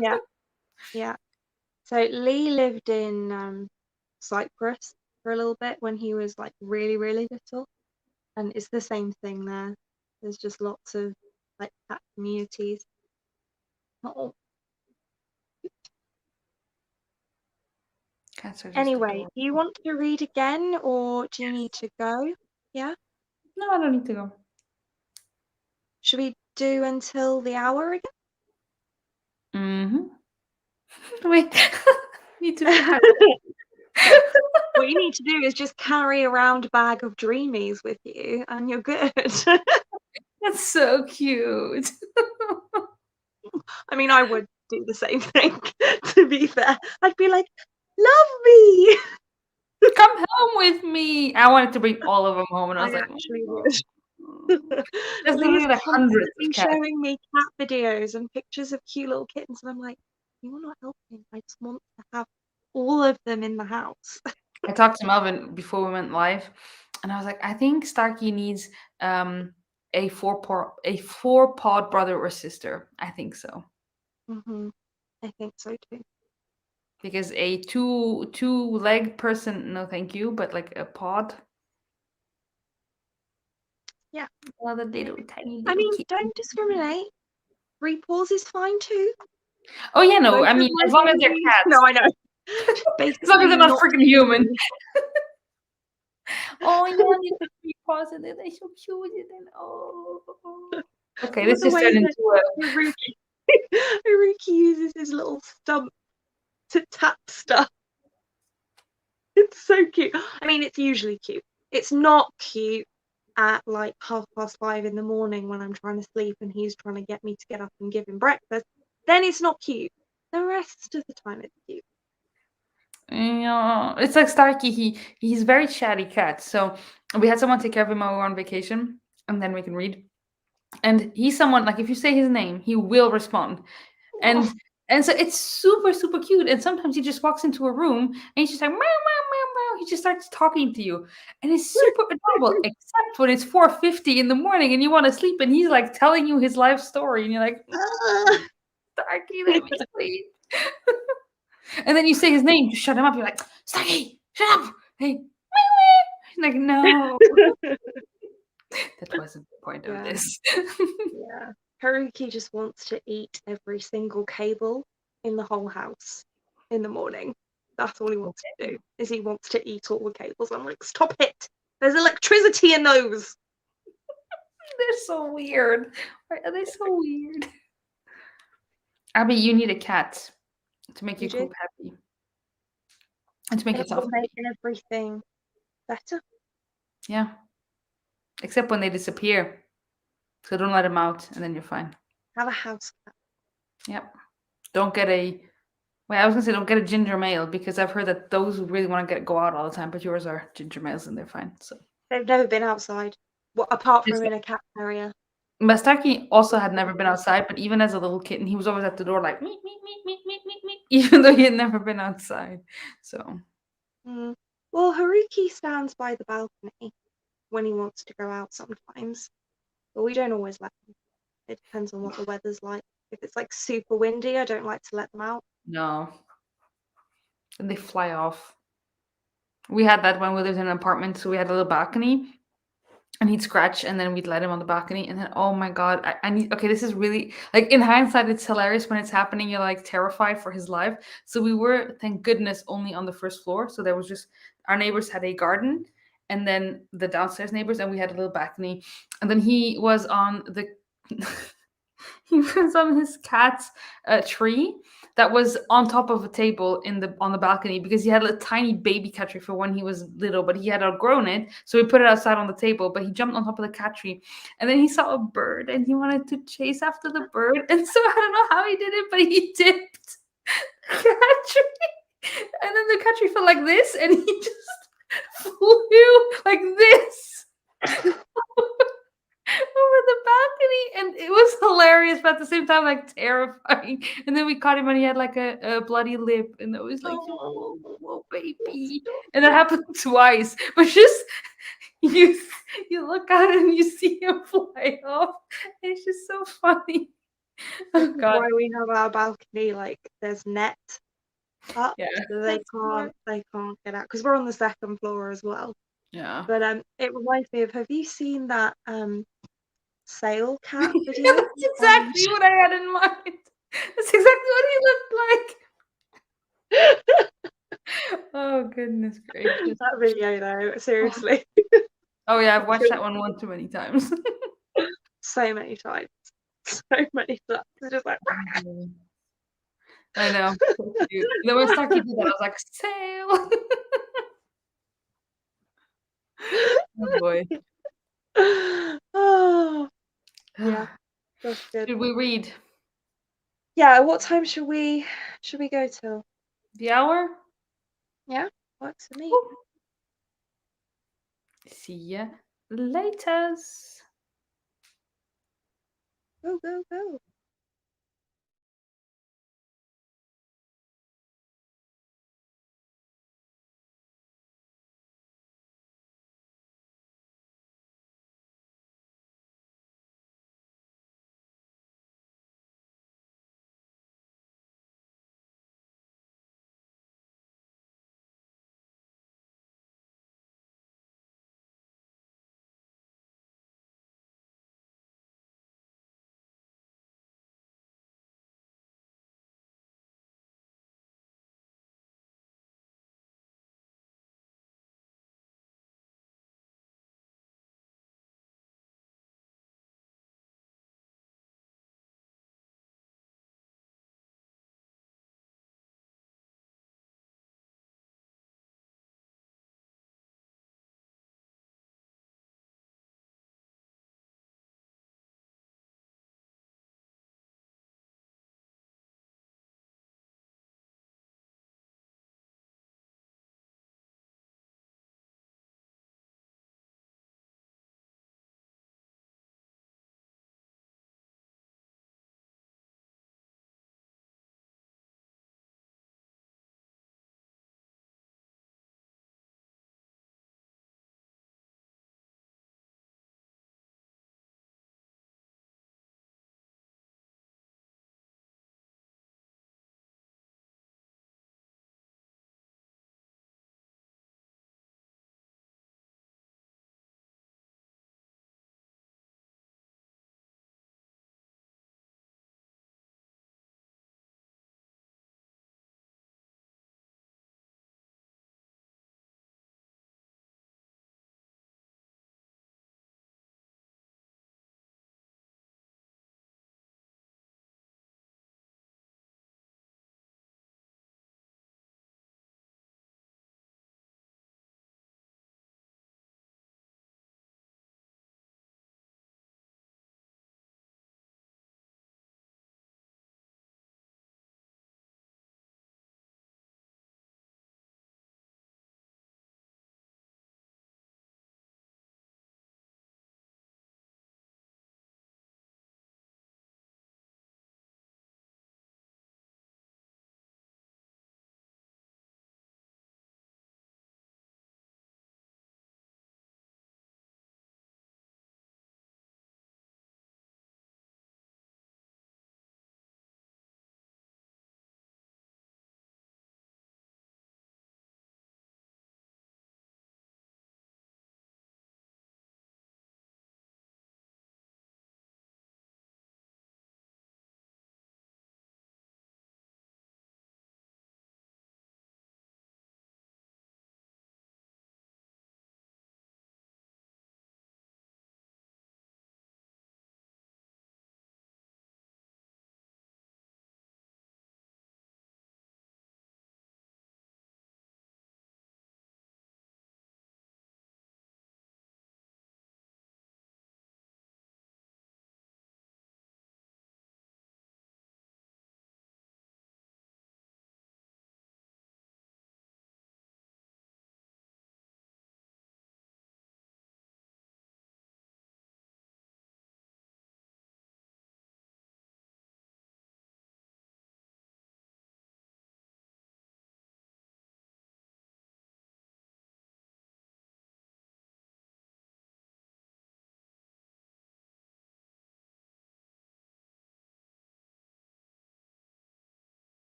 A: Yeah, yeah. So Lee lived in Cyprus for a little bit when he was like really, really little, and it's the same thing there. There's just lots of like cat communities. Oh.
B: Cats are just
A: Anyway,
B: adorable.
A: do you want to read again or do you need to go? Yeah?
B: No, I don't need to go.
A: Should we do until the hour again?
B: Wait. Need to be
A: What you need to do is just carry around a bag of dreamies with you and you're good.
B: That's so cute.
A: I mean, I would do the same thing, to be fair. I'd be like, love me!
B: Come home with me. I wanted to bring all of them home, and I was like,
A: actually
B: "Oh."
A: would.
B: There's
A: Lee's
B: literally like hundreds
A: constantly
B: of cats.
A: showing me cat videos and pictures of cute little kittens, and I'm like, you're not helping. I just want to have all of them in the house.
B: I talked to Melvin before we went live, and I was like, I think Starkey needs a four-pod brother or sister. I think so.
A: I think so too.
B: Because a two-leg person, no thank you, but like a pod.
A: Yeah.
B: Well, the little tiny
A: I
B: little
A: mean,
B: kid.
A: don't discriminate. 3 paws is fine too.
B: Oh yeah, no,
A: Both
B: I
A: of
B: mean
A: my
B: as long as they're
A: babies.
B: cats.
A: No, I know.
B: As long as they're not freaking human.
A: human.
B: Oh yeah, you could be positive. They're so cute. And then okay, this
A: The
B: just
A: way
B: turned
A: that
B: into a
A: Haruki uses his little stump to tap stuff. It's so cute. I mean, it's usually cute. It's not cute at like 5:30 in the morning when I'm trying to sleep and he's trying to get me to get up and give him breakfast. Then it's not cute. The rest of the time it's cute.
B: Yeah, it's like Starkey. He's very chatty cat. So we had someone take care of him while we were on vacation, and then we can read. And he's someone like if you say his name, he will respond. And
A: Oh,
B: and so it's super super cute. And sometimes he just walks into a room and he's just like meow meow meow meow. He just starts talking to you, and it's super adorable. Except when it's 4:50 in the morning and you want to sleep, and he's like telling you his life story, and you're like, Starkey, let me sleep. And then you say his name to shut him up. You're like, Starkey, shut up. Hey, like, no, that wasn't the point of
A: Yeah.
B: this.
A: Yeah. Haruki just wants to eat every single cable in the whole house in the morning. That's all he wants to do, is he wants to eat all the cables. I'm like, stop it! There's electricity in those!
B: They're so weird. Why are they so weird? Abby, you need a cat to make
A: You
B: your
A: do?
B: coop happy and to make
A: It
B: yourself
A: will
B: happy.
A: make everything better.
B: Yeah. Except when they disappear. So don't let them out, and then you're fine.
A: Have a house cat.
B: Yep. Don't get a. Wait, I was gonna say don't get a ginger male because I've heard that those who really want to go out all the time, but yours are ginger males and they're fine. So
A: They've never been outside, apart
B: Yes,
A: from in a cat area.
B: Mastaki also had never been outside, but even as a little kitten, he was always at the door like meep meep meep meep meep meep meep, even though he had never been outside. So
A: Mm. Well, Haruki stands by the balcony when he wants to go out sometimes, but we don't always let him. It depends on what the weather's like. If it's like super windy, I don't like to let them out.
B: no, and they fly off. We had that when we lived in an apartment, so we had a little balcony, and he'd scratch, and then we'd let him on the balcony, and then oh my god, I need. Okay, this is really like in hindsight, it's hilarious when it's happening. You're like terrified for his life. So we were, thank goodness, only on the first floor. So there was just our neighbors had a garden, and then the downstairs neighbors, and we had a little balcony, and then he was on the. He was on his cat's tree that was on top of a table in the on the balcony because he had a tiny baby cat tree for when he was little, but he had outgrown it, so he put it outside on the table. But he jumped on top of the cat tree, and then he saw a bird, and he wanted to chase after the bird, and so I don't know how he did it, but he dipped the cat tree, and then the cat tree felt like this, and he just flew like this over the balcony, and it was hilarious, but at the same time, like terrifying. And then we caught him, and he had like a bloody lip, and it was like,
A: Oh,
B: whoa, baby. And that happened twice. But just you, you look out and you see him fly off. It's just so funny.
A: this
B: Oh
A: is
B: god,
A: why we have our balcony, like there's net up,
B: yeah,
A: so
B: that's smart.
A: they can't get out because we're on the second floor as well.
B: Yeah,
A: But it reminds me of, have you seen that sail cat video
B: that's
A: on
B: exactly what I had in mind. That's exactly what he looked like. Oh goodness gracious.
A: that video though? Seriously,
B: Oh yeah, I've watched that one too many times.
A: so many times, so many times. It's just like
B: I know. So cute. Then when Starkey did that, I was like, sail. Oh boy.
A: oh yeah, that's good.
B: Should we read
A: Yeah, what time should we go till?
B: the hour?
A: Yeah, works for me.
B: Woo. See ya later.
A: Go, go, go.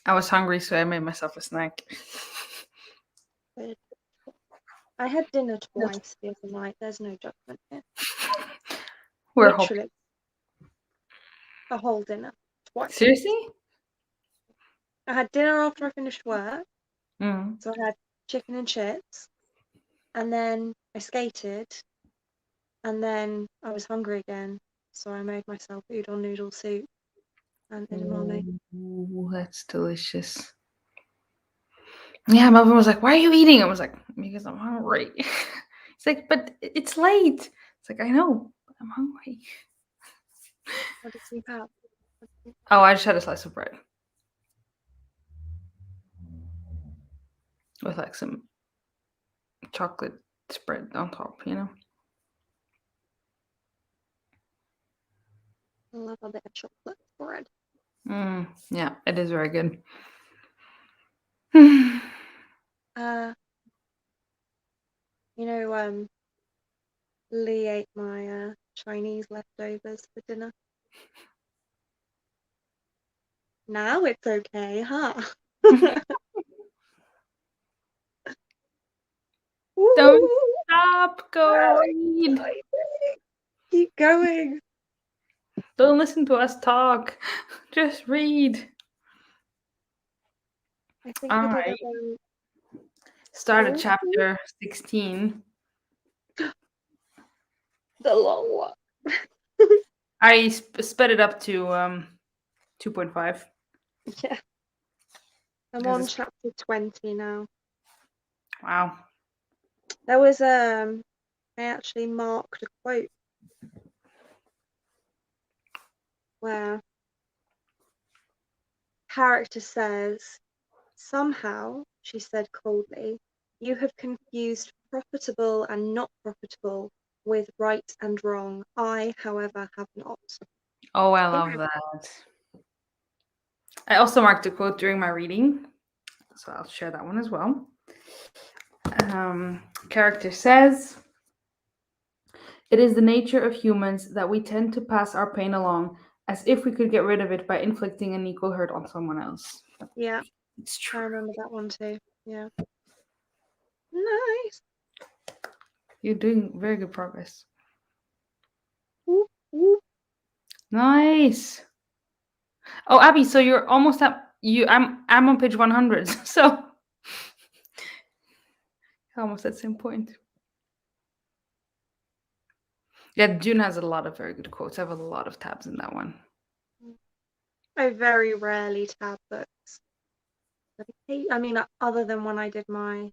B: I was hungry, so I made myself a snack.
A: Good. I had dinner twice the other night. There's no judgment here.
B: We're
A: Literally, a whole dinner twice.
B: Seriously?
A: I had dinner after I finished work,
B: Mm.
A: so I had chicken and chips, and then I skated, and then I was hungry again, so I made myself udon noodle soup and edamame.
B: Ooh, that's delicious. Yeah, my mom was like, "Why are you eating?" I was like, "Because I'm hungry." It's like, "But it's late." It's like, "I know, but I'm hungry."
A: What did you have?
B: Oh, I just had a slice of bread with like some chocolate spread on top, you know?
A: I love a bit of chocolate bread.
B: Yeah, it is very good.
A: Lee ate my Chinese leftovers for dinner. Now it's okay, huh?
B: Don't
A: Woo!
B: stop, go read.
A: Keep going.
B: Don't listen to us talk. Just read.
A: I think
B: All
A: I did
B: right.
A: about
B: Start at
A: 40.
B: chapter 16.
A: The long one.
B: I sped it up to 2.5.
A: Yeah. I'm
B: Because
A: on chapter 20 now.
B: wow.
A: There was I actually marked a quote where character says, "Somehow," she said coldly, "you have confused profitable and not profitable with right and wrong. I, however, have not."
B: Oh, I love that. I also marked a quote during my reading, so I'll share that one as well. Character says, "It is the nature of humans that we tend to pass our pain along as if we could get rid of it by inflicting an equal hurt on someone else."
A: Yeah,
B: It's
A: I
B: true.
A: remember that one too. Yeah. Nice.
B: You're doing very good progress.
A: Whoop, whoop.
B: Nice. Oh, Abby, so you're almost at you. I'm on page 100, so almost at the same point. Yeah, June has a lot of very good quotes. I have a lot of tabs in that one.
A: I very rarely tab books. I mean, other than when I did my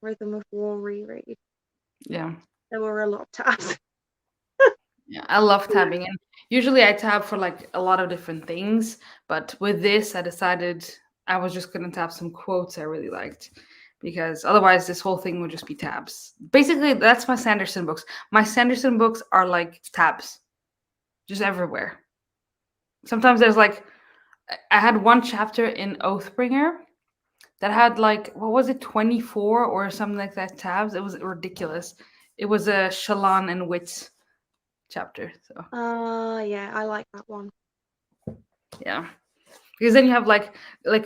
A: Rhythm of War reread,
B: Yeah.
A: there were a lot of tabs.
B: Yeah, I love tabbing, and usually I tab for like a lot of different things, but with this, I decided I was just gonna tab some quotes I really liked because otherwise, this whole thing would just be tabs. Basically, that's my Sanderson books. My Sanderson books are like tabs, just everywhere. Sometimes there's like, I had one chapter in Oathbringer that had like, what was it, 24 or something like that tabs. It was ridiculous. It was a Shallan and Wits chapter, so.
A: Yeah, I like that one.
B: Yeah, because then you have like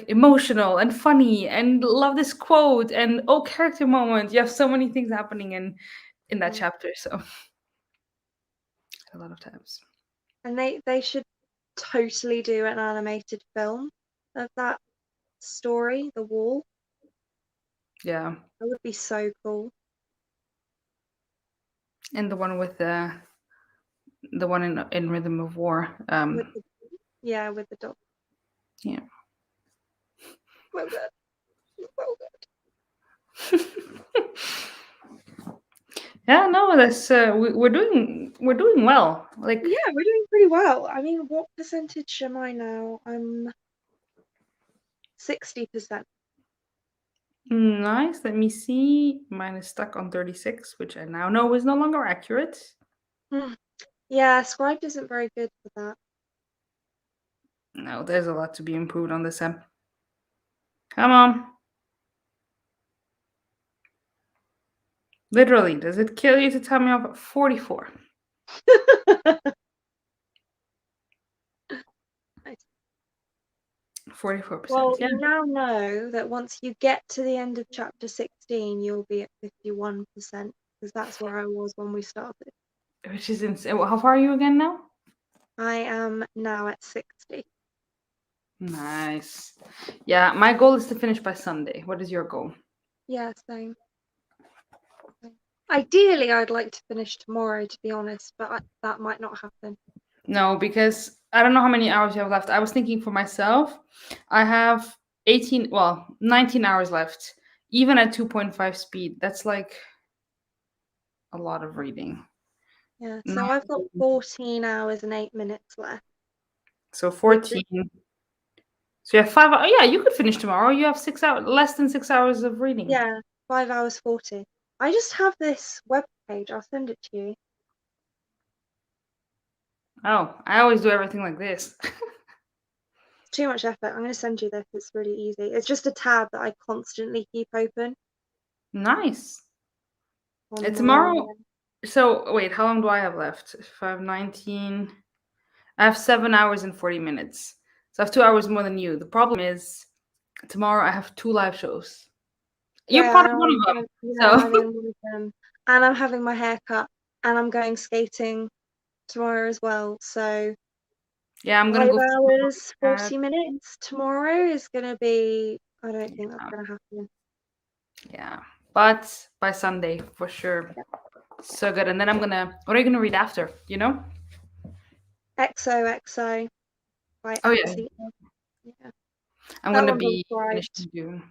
B: emotional and funny and love this quote and oh character moment. You have so many things happening in that chapter, so a lot of times.
A: And they should totally do an animated film of that story, The Wall.
B: Yeah,
A: That would be so cool.
B: and the one with the one in Rhythm of War.
A: With the dog.
B: Yeah.
A: So good. So
B: Yeah, no, that's we're doing well. Like,
A: good. Yeah, we're doing pretty well. I mean, what percentage am I now? I'm 60%.
B: nice. Let me see. Mine is stuck on 36, which I now know is no longer accurate.
A: Yeah, Scribed isn't very good for that.
B: No, there's a lot to be improved on this end. Come on. Literally, does it kill you to tell me off at 44?
A: Nice.
B: 44%.
A: Well,
B: Yeah.
A: you now know that once you get to the end of chapter 16, you'll be at 51%, because that's where I was when we started.
B: Which is insane. How far are you again now?
A: I am now at 60.
B: Nice. Yeah, my goal is to finish by Sunday. What is your goal?
A: Yeah, same. Ideally, I'd like to finish tomorrow, to be honest, but that might not happen.
B: No, because I don't know how many hours you have left. I was thinking for myself, I have 19 hours left. Even at 2.5 speed, that's like a lot of reading.
A: Yeah, so I've got 14 hours and 8 minutes left.
B: So 14. So you have 5 hours. Yeah, you could finish tomorrow. You have 6 hours, less than 6 hours of reading.
A: Yeah, 5 hours 40. I just have this web page. I'll send it to you.
B: Oh, I always do everything like this.
A: It's too much effort. I'm going to send you this. It's really easy. It's just a tab that I constantly keep open.
B: Nice.
A: On
B: And
A: my
B: tomorrow. So wait, how long do I have left? 5:19. I have 7 hours and 40 minutes. So I have 2 hours more than you. The problem is tomorrow I have 2 live shows. You're part of one of them.
A: I'm in one of them. And I'm having my hair cut, and I'm going skating tomorrow as well. So
B: Yeah, I'm gonna
A: 5
B: go.
A: hours, 40 minutes tomorrow is going to be, I don't think that's going to happen.
B: Yeah, but by Sunday for sure.
A: Yeah.
B: So good. And then what are you gonna read after? You know?
A: XOXO by
B: Oh yeah.
A: Axie. Yeah.
B: I'm
A: That
B: gonna
A: one's
B: be
A: alright.
B: finished in June.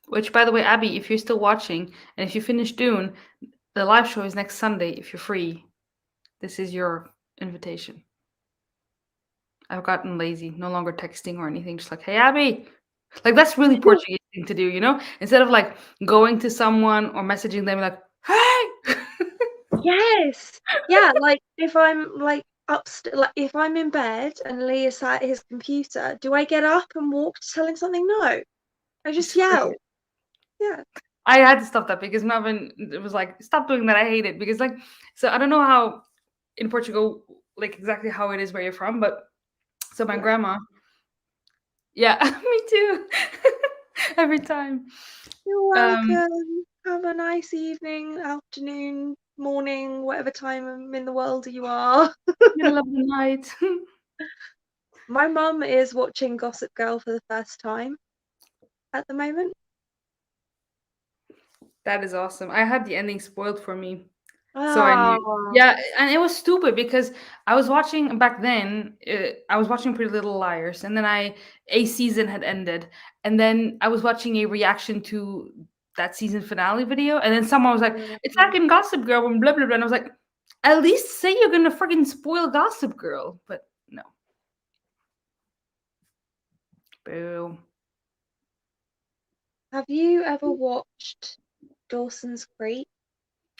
B: Which, by the way, Abby, if you're still watching and if you finish Dune, the live show is next Sunday. If you're free, this is your invitation. I've gotten lazy, no longer texting or anything. Just like, hey, Abby. Like, that's really Portuguese thing to do, you know? Instead of like going to someone or messaging them, like, hey.
A: Yes. Yeah, like if I'm like like if I'm in bed and Lee is at his computer, do I get up and walk to tell him something? No. I just yell. Yeah.
B: I had to stop that because Melvin was like, stop doing that. I hate it. Because, like, so I don't know how in Portugal, like, exactly how it is where you're from, but so my grandma, yeah, me too. Every time.
A: You're welcome. Have a nice evening, afternoon, morning, whatever time in the world you are.
B: Middle of the night.
A: My mum is watching Gossip Girl for the first time at the moment.
B: That is awesome. I had the ending spoiled for me. So I knew.
A: Oh.
B: Yeah, and it was stupid because I was watching back then. I was watching Pretty Little Liars, and then a season had ended, and then I was watching a reaction to that season finale video, and then someone was like, "It's like in Gossip Girl," and blah blah blah, and I was like, "At least say you're gonna freaking spoil Gossip Girl," but no. Boo.
A: Have you ever watched Dawson's Creek?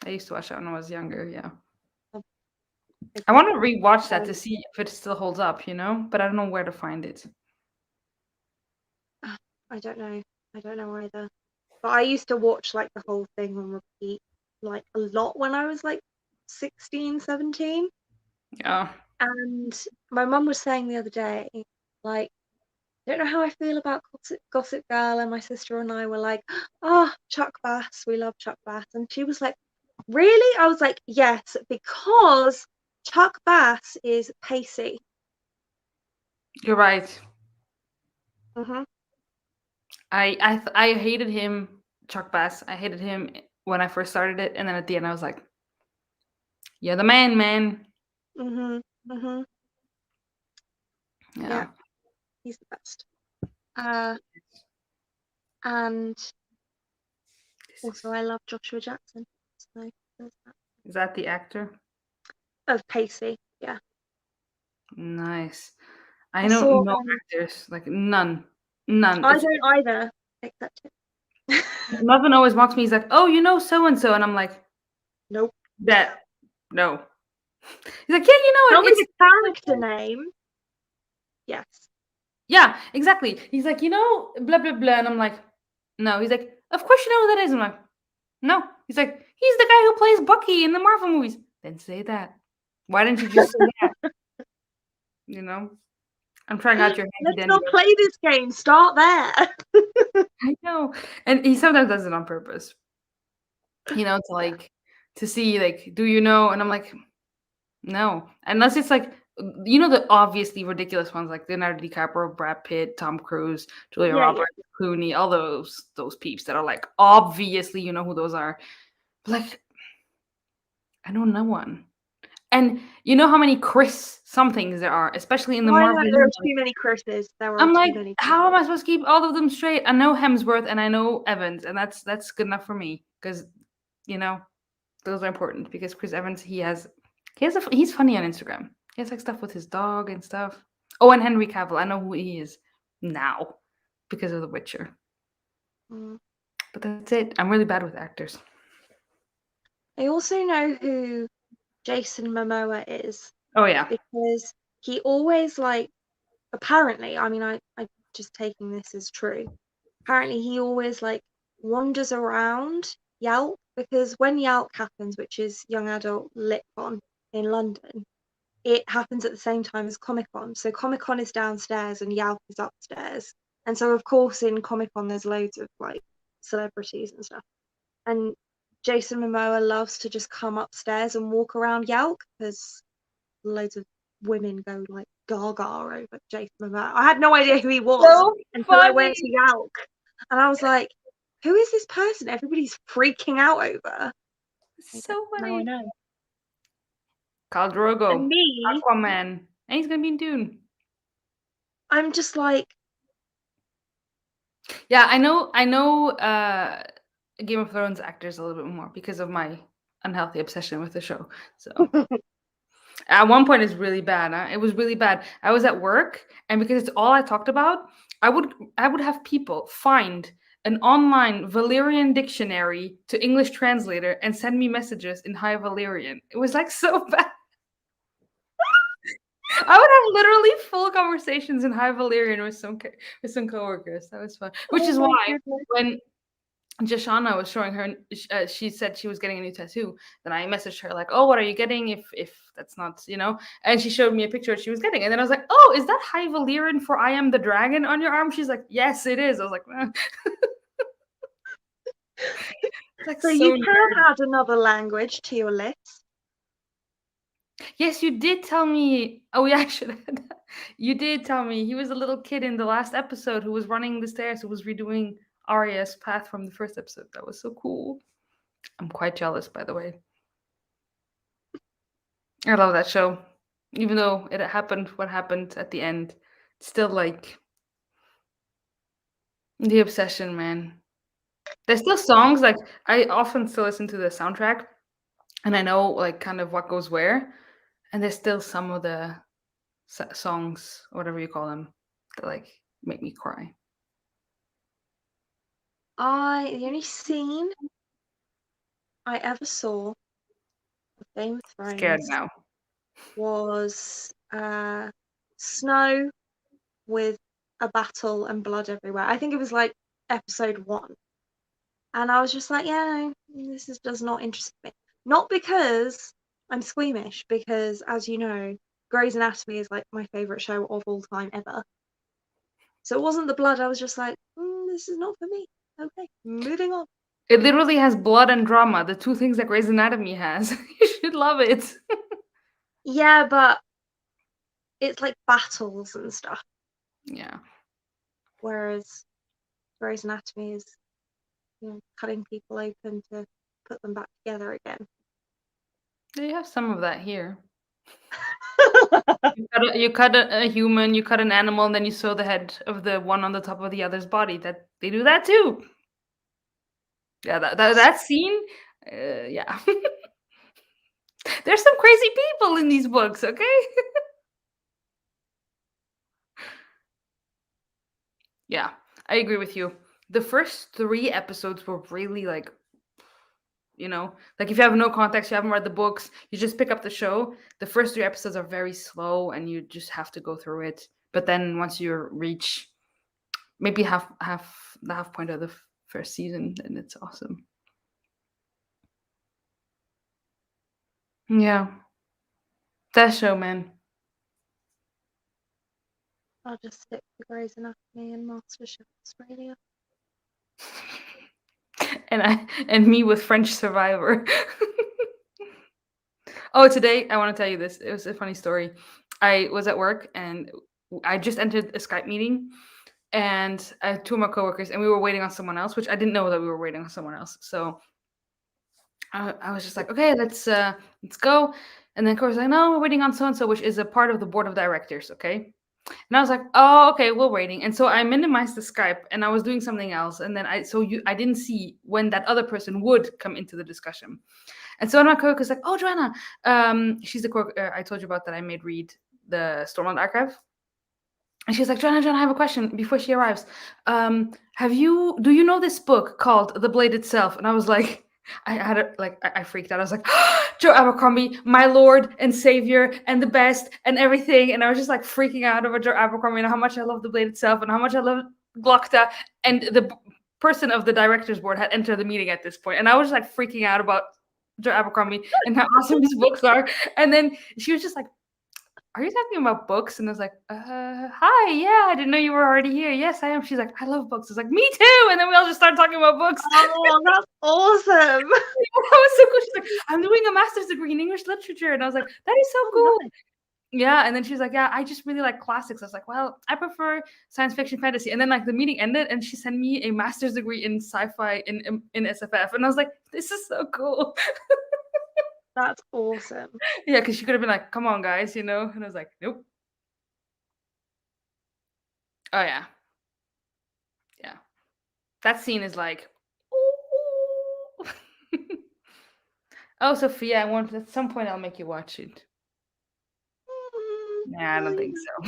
B: I used to watch that when I was younger. Yeah.
A: Oh,
B: I want to rewatch that to see if it still holds up, you know, but I don't know where to find it.
A: I don't know. I don't know either. But I used to watch like the whole thing on repeat like a lot when I was like 16, 17.
B: Yeah.
A: And my mum was saying the other day, like, I don't know how I feel about Gossip Girl, and my sister and I were like, oh, Chuck Bass, we love Chuck Bass. And she was like, really? I was like, yes, because Chuck Bass is pacey.
B: You're right.
A: Mm-hmm.
B: I hated him, Chuck Bass. I hated him when I first started it, and then at the end I was like, "You're the man, man."
A: Mm-hmm. Mm-hmm. Yeah, he's the best. And also I love Joshua Jackson. So there's that.
B: Is that the actor?
A: Of Pacey, yeah.
B: Nice.
A: I
B: I know
A: saw,
B: no actors, like none. None.
A: I don't either, except it.
B: Melvin always mocks me. He's like, "Oh, you know so and so," and I'm like,
A: Nope.
B: "That no." He's like, "Yeah, you know
A: Tell
B: it.
A: me
B: It's
A: the character name. Yes.
B: yeah, exactly." He's like, "You know, blah blah blah," and I'm like, "No." He's like, "Of course you know who that is." I'm like, "No." He's like, "He's the guy who plays Bucky in the Marvel movies." Then say that. Why didn't you just say that? You know? I'm trying out your handy
A: Let's
B: dandy.
A: not play this game. Start there.
B: I know. And he sometimes does it on purpose. To like to see like, do you know? And I'm like, no. Unless it's like the obviously ridiculous ones like Leonardo DiCaprio, Brad Pitt, Tom Cruise, Julia
A: Yeah,
B: Roberts, Clooney, all those peeps that are like obviously you know who those are. But like I know no one. And you know how many Chris somethings there are, especially in the
A: I
B: Marvel
A: know there are
B: universe.
A: too many Chris's. There are
B: I'm
A: too
B: like,
A: many.
B: how am I supposed to keep all of them straight? I know Hemsworth and I know Evans, and that's good enough for me because those are important. Because Chris Evans, he's funny on Instagram. He has like stuff with his dog and stuff. Oh, and Henry Cavill, I know who he is now because of The Witcher.
A: Mm.
B: But that's it. I'm really bad with actors.
A: I also know who Jason Momoa is
B: Oh yeah,
A: because he always apparently, I mean, I'm just taking this as true. Apparently, he always wanders around Yelp because when Yelp happens, which is Young Adult LitCon in London, it happens at the same time as Comic Con. So Comic Con is downstairs and Yelp is upstairs. And so, of course, in Comic Con, there's loads of celebrities and stuff. And Jason Momoa loves to just come upstairs and walk around Yelp because loads of women go gaga over Jason Momoa. I had no idea who he was
B: so
A: until I
B: funny.
A: went to Yelp, and I was like, "Who is this person? Everybody's freaking out over."
B: So
A: Now I
B: funny.
A: know.
B: Khal
A: And
B: Drogo,
A: me,
B: Aquaman, and he's gonna be in Dune.
A: I'm just like,
B: Yeah, I know Game of Thrones actors a little bit more because of my unhealthy obsession with the show. So at one point it's really bad. Huh? It was really bad. I was at work and because it's all I talked about, I would have people find an online Valyrian dictionary to English translator and send me messages in High Valyrian. It was like so bad. I would have literally full conversations in High Valyrian with some coworkers. That was fun. Which
A: oh
B: is
A: my
B: why
A: goodness.
B: when Jashana was showing her, she said she was getting a new tattoo. Then I messaged her like, "Oh, what are you getting? If that's not, And she showed me a picture she was getting, and then I was like, "Oh, is that High Valyrian for I am the dragon on your arm?" She's like, "Yes, it is." I was like, like
A: So
B: so
A: you can
B: nerd.
A: add another language to your list.
B: Yes, you did tell me. Oh yeah, I should have. You did tell me he was a little kid in the last episode who was running the stairs, who was redoing Arya's path from the first episode. That was so cool. I'm quite jealous, by the way. I love that show. Even though it happened, what happened at the end, still like the obsession, man. There's still songs like I often still listen to the soundtrack, and I know like kind of what goes where, and there's still some of the songs, or whatever you call them, that like make me cry.
A: The only scene I ever saw of Game of
B: Scared
A: Thrones
B: now.
A: was snow with a battle and blood everywhere. I think it was episode 1. And I was just like, yeah, no, does not interest me. Not because I'm squeamish, because as you know, Grey's Anatomy is my favourite show of all time ever. So it wasn't the blood, I was just like, this is not for me. Okay, moving on.
B: It literally has blood and drama, the two things that Grey's Anatomy has. You should love it.
A: Yeah, but it's battles and stuff.
B: Yeah.
A: Whereas Grey's Anatomy is, cutting people open to put them back together again.
B: They have some of that here. You cut a human, you cut an animal, and then you sew the head of the one on the top of the other's body. That they do that too. Yeah, that scene. Yeah, there's some crazy people in these books. Okay. Yeah, I agree with you. The first 3 episodes were really like if you have no context, you haven't read the books, you just pick up the show. The first 3 episodes are very slow, and you just have to go through it. But then once you reach maybe the half point of the first season, and it's awesome. Yeah, that show, man.
A: I'll just stick to Grey's Anatomy and MasterChef Australia.
B: and me with French Survivor. Oh, today I want to tell you this. It was a funny story. I was at work and I just entered a Skype meeting, and I had two of my coworkers, and we were waiting on someone else, which I didn't know that we were waiting on someone else. So I was just like, okay, let's go. And then of course, like, no, we're waiting on so and so, which is a part of the board of directors. Okay. And I was like, oh, okay, we're waiting. And so I minimized the Skype and I was doing something else. And then I didn't see when that other person would come into the discussion. And so one of my coworkers like, oh, Joanna, she's the coworker I told you about that I made read the Stormland Archive. And she's like, Joanna, I have a question before she arrives. Do you know this book called The Blade Itself? And I was like, I freaked out. I was like, Joe Abercrombie, my lord and savior and the best and everything. And I was just like freaking out over Joe Abercrombie and how much I love The Blade Itself and how much I love Glockta. And the person of the director's board had entered the meeting at this point. And I was just like freaking out about Joe Abercrombie and how awesome his books are. And then she was just like, are you talking about books? And I was like, hi, yeah, I didn't know you were already here. Yes, I am. She's like, I love books. I was like, me too. And then we all just started talking about books.
A: Oh, that's awesome.
B: That was so cool. She's like, I'm doing a master's degree in English literature. And I was like, that is so cool.
A: Nice.
B: Yeah. And then she's like, yeah, I just really like classics. I was like, well, I prefer science fiction fantasy. And then like the meeting ended and she sent me a master's degree in sci-fi in SFF. And I was like, this is so cool.
A: That's awesome.
B: Yeah, because she could have been like, come on, guys, And I was like, nope. Oh, yeah. Yeah. That scene is like, ooh. Oh, Sophia, at some point I'll make you watch it. Nah, I don't think so.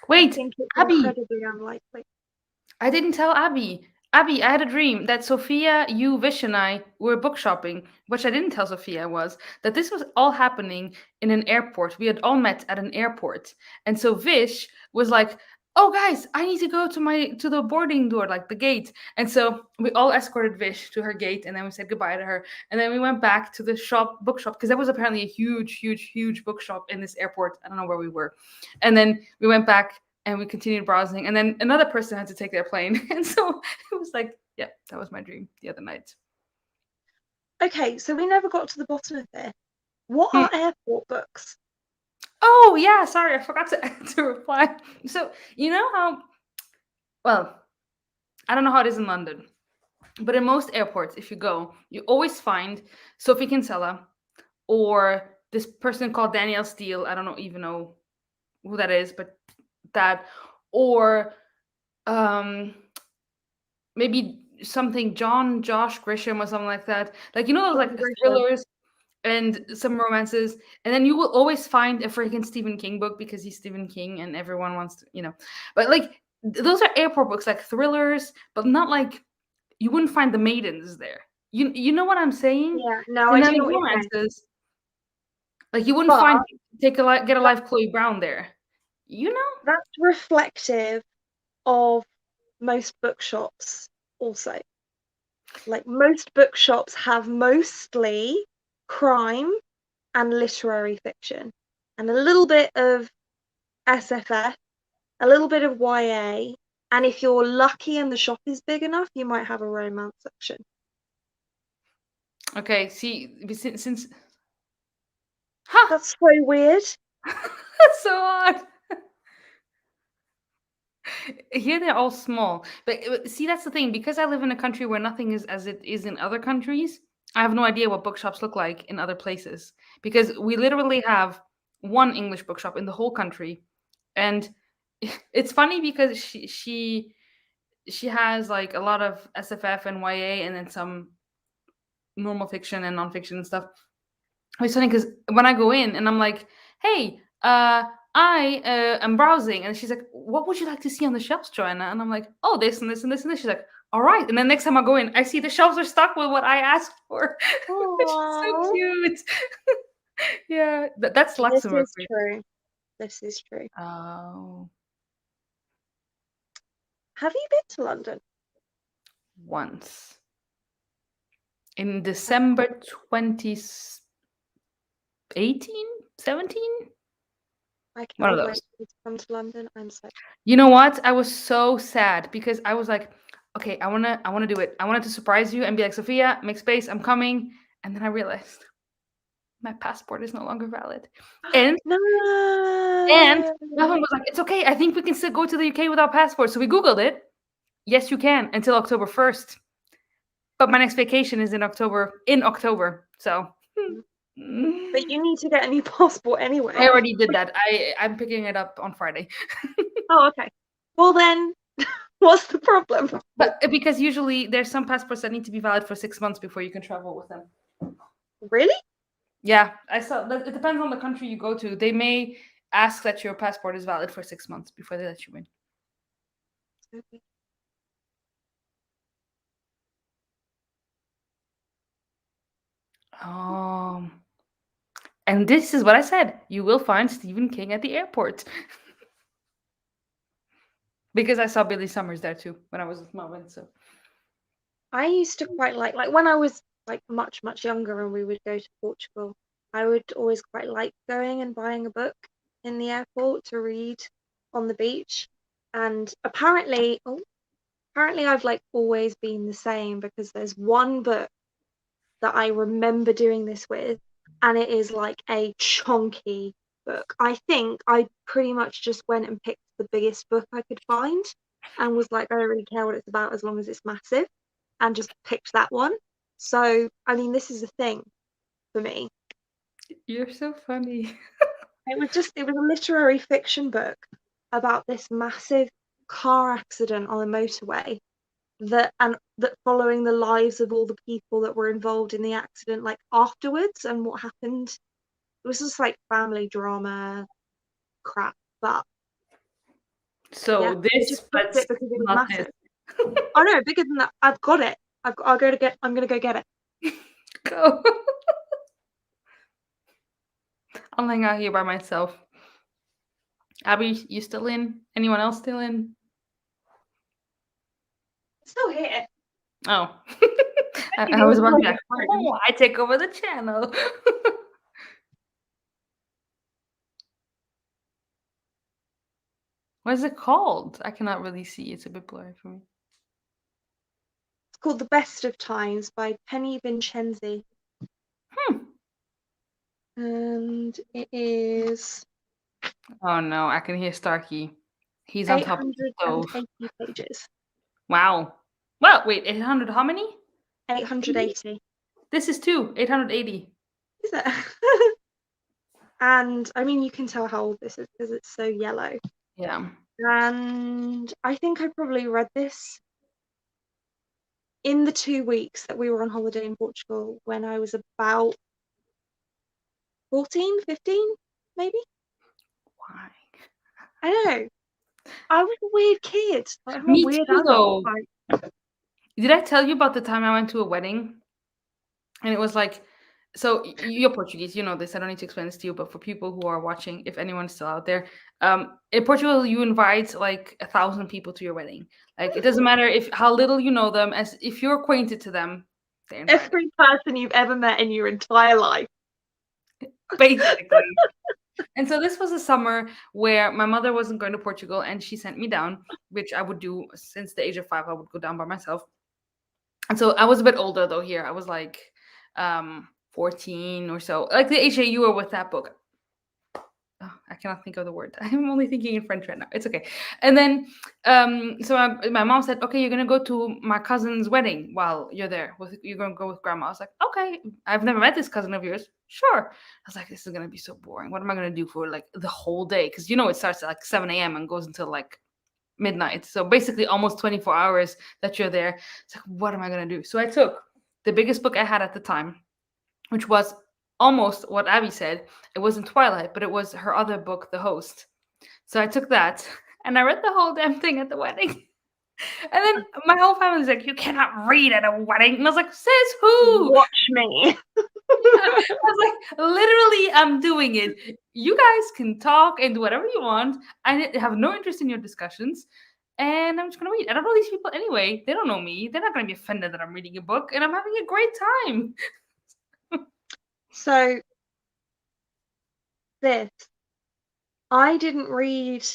B: Wait,
A: I think it's
B: Abby.
A: incredibly unlikely.
B: I didn't tell Abby. Abby, I had a dream that Sophia, you, Vish, and I were book shopping, which I didn't tell Sophia was that this was all happening in an airport. We had all met at an airport. And so Vish was like, oh guys, I need to go to the boarding door, like the gate. And so we all escorted Vish to her gate and then we said goodbye to her. And then we went back to the bookshop, because there was apparently a huge, huge, huge bookshop in this airport. I don't know where we were. And then we went back and we continued browsing, and then another person had to take their plane. And so it was like, yeah, that was my dream the other night.
A: Okay, so we never got to the bottom of this. What are airport books?
B: Oh, yeah, sorry, I forgot to reply. So, you know how, well, I don't know how it is in London, but in most airports, if you go, you always find Sophie Kinsella or this person called Danielle Steele. I don't even know who that is, but that, or maybe something Josh Grisham or something like that. Like, those like thrillers and some romances, and then you will always find a freaking Stephen King book because he's Stephen King and everyone wants to. But like those are airport books, like thrillers, but not like you wouldn't find the maidens there. You know what I'm saying?
A: Yeah, no,
B: And
A: I
B: then
A: do know
B: the
A: what you're saying.
B: romances, like you wouldn't find Get a Life Chloe Brown there.
A: That's reflective of most bookshops also. Like most bookshops have mostly crime and literary fiction and a little bit of SFF, a little bit of YA, and if you're lucky and the shop is big enough, you might have a romance section.
B: Okay, see, since
A: That's so weird.
B: That's so odd. Here they're all small, but see, that's the thing. Because I live in a country where nothing is as it is in other countries, I have no idea what bookshops look like in other places. Because we literally have one English bookshop in the whole country, and it's funny because she has like a lot of SFF and YA, and then some normal fiction and nonfiction and stuff. It's funny because when I go in and I'm like, hey, I am browsing, and she's like, what would you like to see on the shelves, Joanna? And I'm like, oh, this and this and this and this. She's like, all right. And then next time I go in, I see the shelves are stuck with what I asked for. Which is so cute. Yeah, that's Luxembourg.
A: This is true. This is true.
B: Oh.
A: Have you been to London?
B: Once. In December 2018, 17?
A: I
B: One of
A: cannot wait
B: those.
A: for you to come to London. I'm so
B: You know what? I was so sad because I was like, okay, I wanna do it. I wanted to surprise you and be like, Sophia, make space, I'm coming. And then I realized my passport is no longer valid. And and
A: no.
B: my husband was like, it's okay. I think we can still go to the UK without passport. So we Googled it. Yes, you can until October 1st. But my next vacation is in October. In October. So
A: But you need to get a new passport anyway.
B: I already did that. I'm picking it up on Friday.
A: Oh, okay. Well then, what's the problem?
B: But because usually there's some passports that need to be valid for 6 months before you can travel with them.
A: Really?
B: Yeah, I saw that it depends on the country you go to. They may ask that your passport is valid for 6 months before they let you in.
A: Okay.
B: And this is what I said. You will find Stephen King at the airport. Because I saw Billy Summers there too when I was with Mom. So
A: I used to quite like when I was like much, much younger and we would go to Portugal, I would always quite like going and buying a book in the airport to read on the beach. And apparently I've like always been the same because there's one book that I remember doing this with, and it is like a chonky book. I think I pretty much just went and picked the biggest book I could find and was like, I don't really care what it's about as long as it's massive, and just picked that one. So, I mean, this is a thing for me.
B: you're so funny.
A: It was a literary fiction book about this massive car accident on the motorway that following the lives of all the people that were involved in the accident like afterwards and what happened. It was just like family drama crap, but yeah,
B: So
A: I
B: this,
A: just picked
B: but
A: it because it was
B: not this.
A: massive. Oh no, bigger than that. I've got it. I'm gonna go get it.
B: Go. I'll hang out here by myself. Abby, you still in? Anyone else still in?
A: It's still here.
B: Oh.
A: Maybe
B: I was
A: it's
B: about to
A: like
B: be like,
A: a phone.
B: oh, I take over the channel. What is it called? I cannot really see. It's a bit blurry for me.
A: It's called The Best of Times by Penny Vincenzi.
B: Hmm.
A: And it is
B: Oh no, I can hear Starkey. He's on top of the stove.
A: 880 pages.
B: Wow. Well, wait, 800 how many?
A: 880.
B: This is 880.
A: Is it? And I mean, you can tell how old this is because it's so yellow.
B: Yeah.
A: And I think I probably read this in the 2 weeks that we were on holiday in Portugal when I was about 14, 15, maybe.
B: Why?
A: I know. I was a weird kid. Like, I'm a
B: Me
A: weird
B: too,
A: adult.
B: though.
A: Like,
B: Did I tell you about the time I went to a wedding? And it was like, so you're Portuguese, you know this. I don't need to explain this to you, but for people who are watching, if anyone's still out there, in Portugal, you invite like 1,000 people to your wedding. Like it doesn't matter if how little you know them, as if you're acquainted to them, they're invited.
A: every person you've ever met in your entire life.
B: Basically. And so this was a summer where my mother wasn't going to Portugal and she sent me down, which I would do since the age of 5. I would go down by myself. And so I was a bit older though here. I was like 14 or so. Like the age that you were with that book. Oh, I cannot think of the word. I'm only thinking in French right now. It's okay. And then, my mom said, "Okay, you're gonna go to my cousin's wedding while you're there. You're gonna go with grandma." I was like, "Okay, I've never met this cousin of yours. Sure." I was like, "This is gonna be so boring. What am I gonna do for like the whole day? Because it starts at like 7 a.m. and goes until like midnight. So basically, almost 24 hours that you're there. It's like, what am I gonna do?" So I took the biggest book I had at the time, which was almost what Abby said. It wasn't Twilight, but it was her other book, The Host. So I took that and I read the whole damn thing at the wedding. And then my whole family was like, "You cannot read at a wedding." And I was like, "Says who?"
A: Watch me.
B: I was like, literally, I'm doing it. You guys can talk and do whatever you want. I have no interest in your discussions. And I'm just going to read. I don't know these people anyway. They don't know me. They're not going to be offended that I'm reading a book. And I'm having a great time.
A: So this I didn't read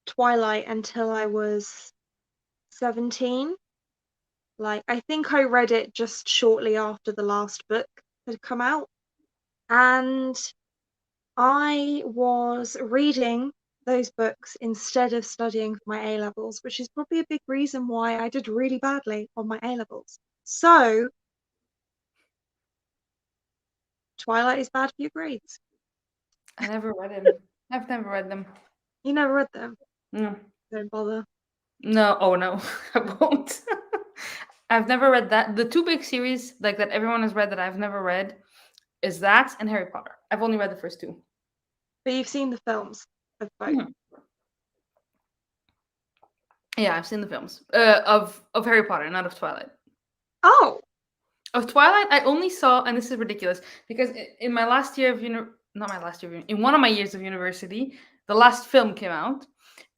A: Twilight until I was 17. Like, I think I read it just shortly after the last book had come out. And I was reading those books instead of studying for my A levels, which is probably a big reason why I did really badly on my A levels. So, Twilight is bad for your grades.
B: I never read them. I've never read them.
A: You never read them?
B: No.
A: Don't bother.
B: No. Oh no, I won't. I've never read that. The two big series like that everyone has read that I've never read is that and Harry Potter. I've only read the first two.
A: But you've seen the films of both.
B: Mhm. Yeah, I've seen the films of Harry Potter, not of Twilight.
A: Oh,
B: Of Twilight, I only saw, and this is ridiculous because in my last year of not my last year, in one of my years of university, the last film came out,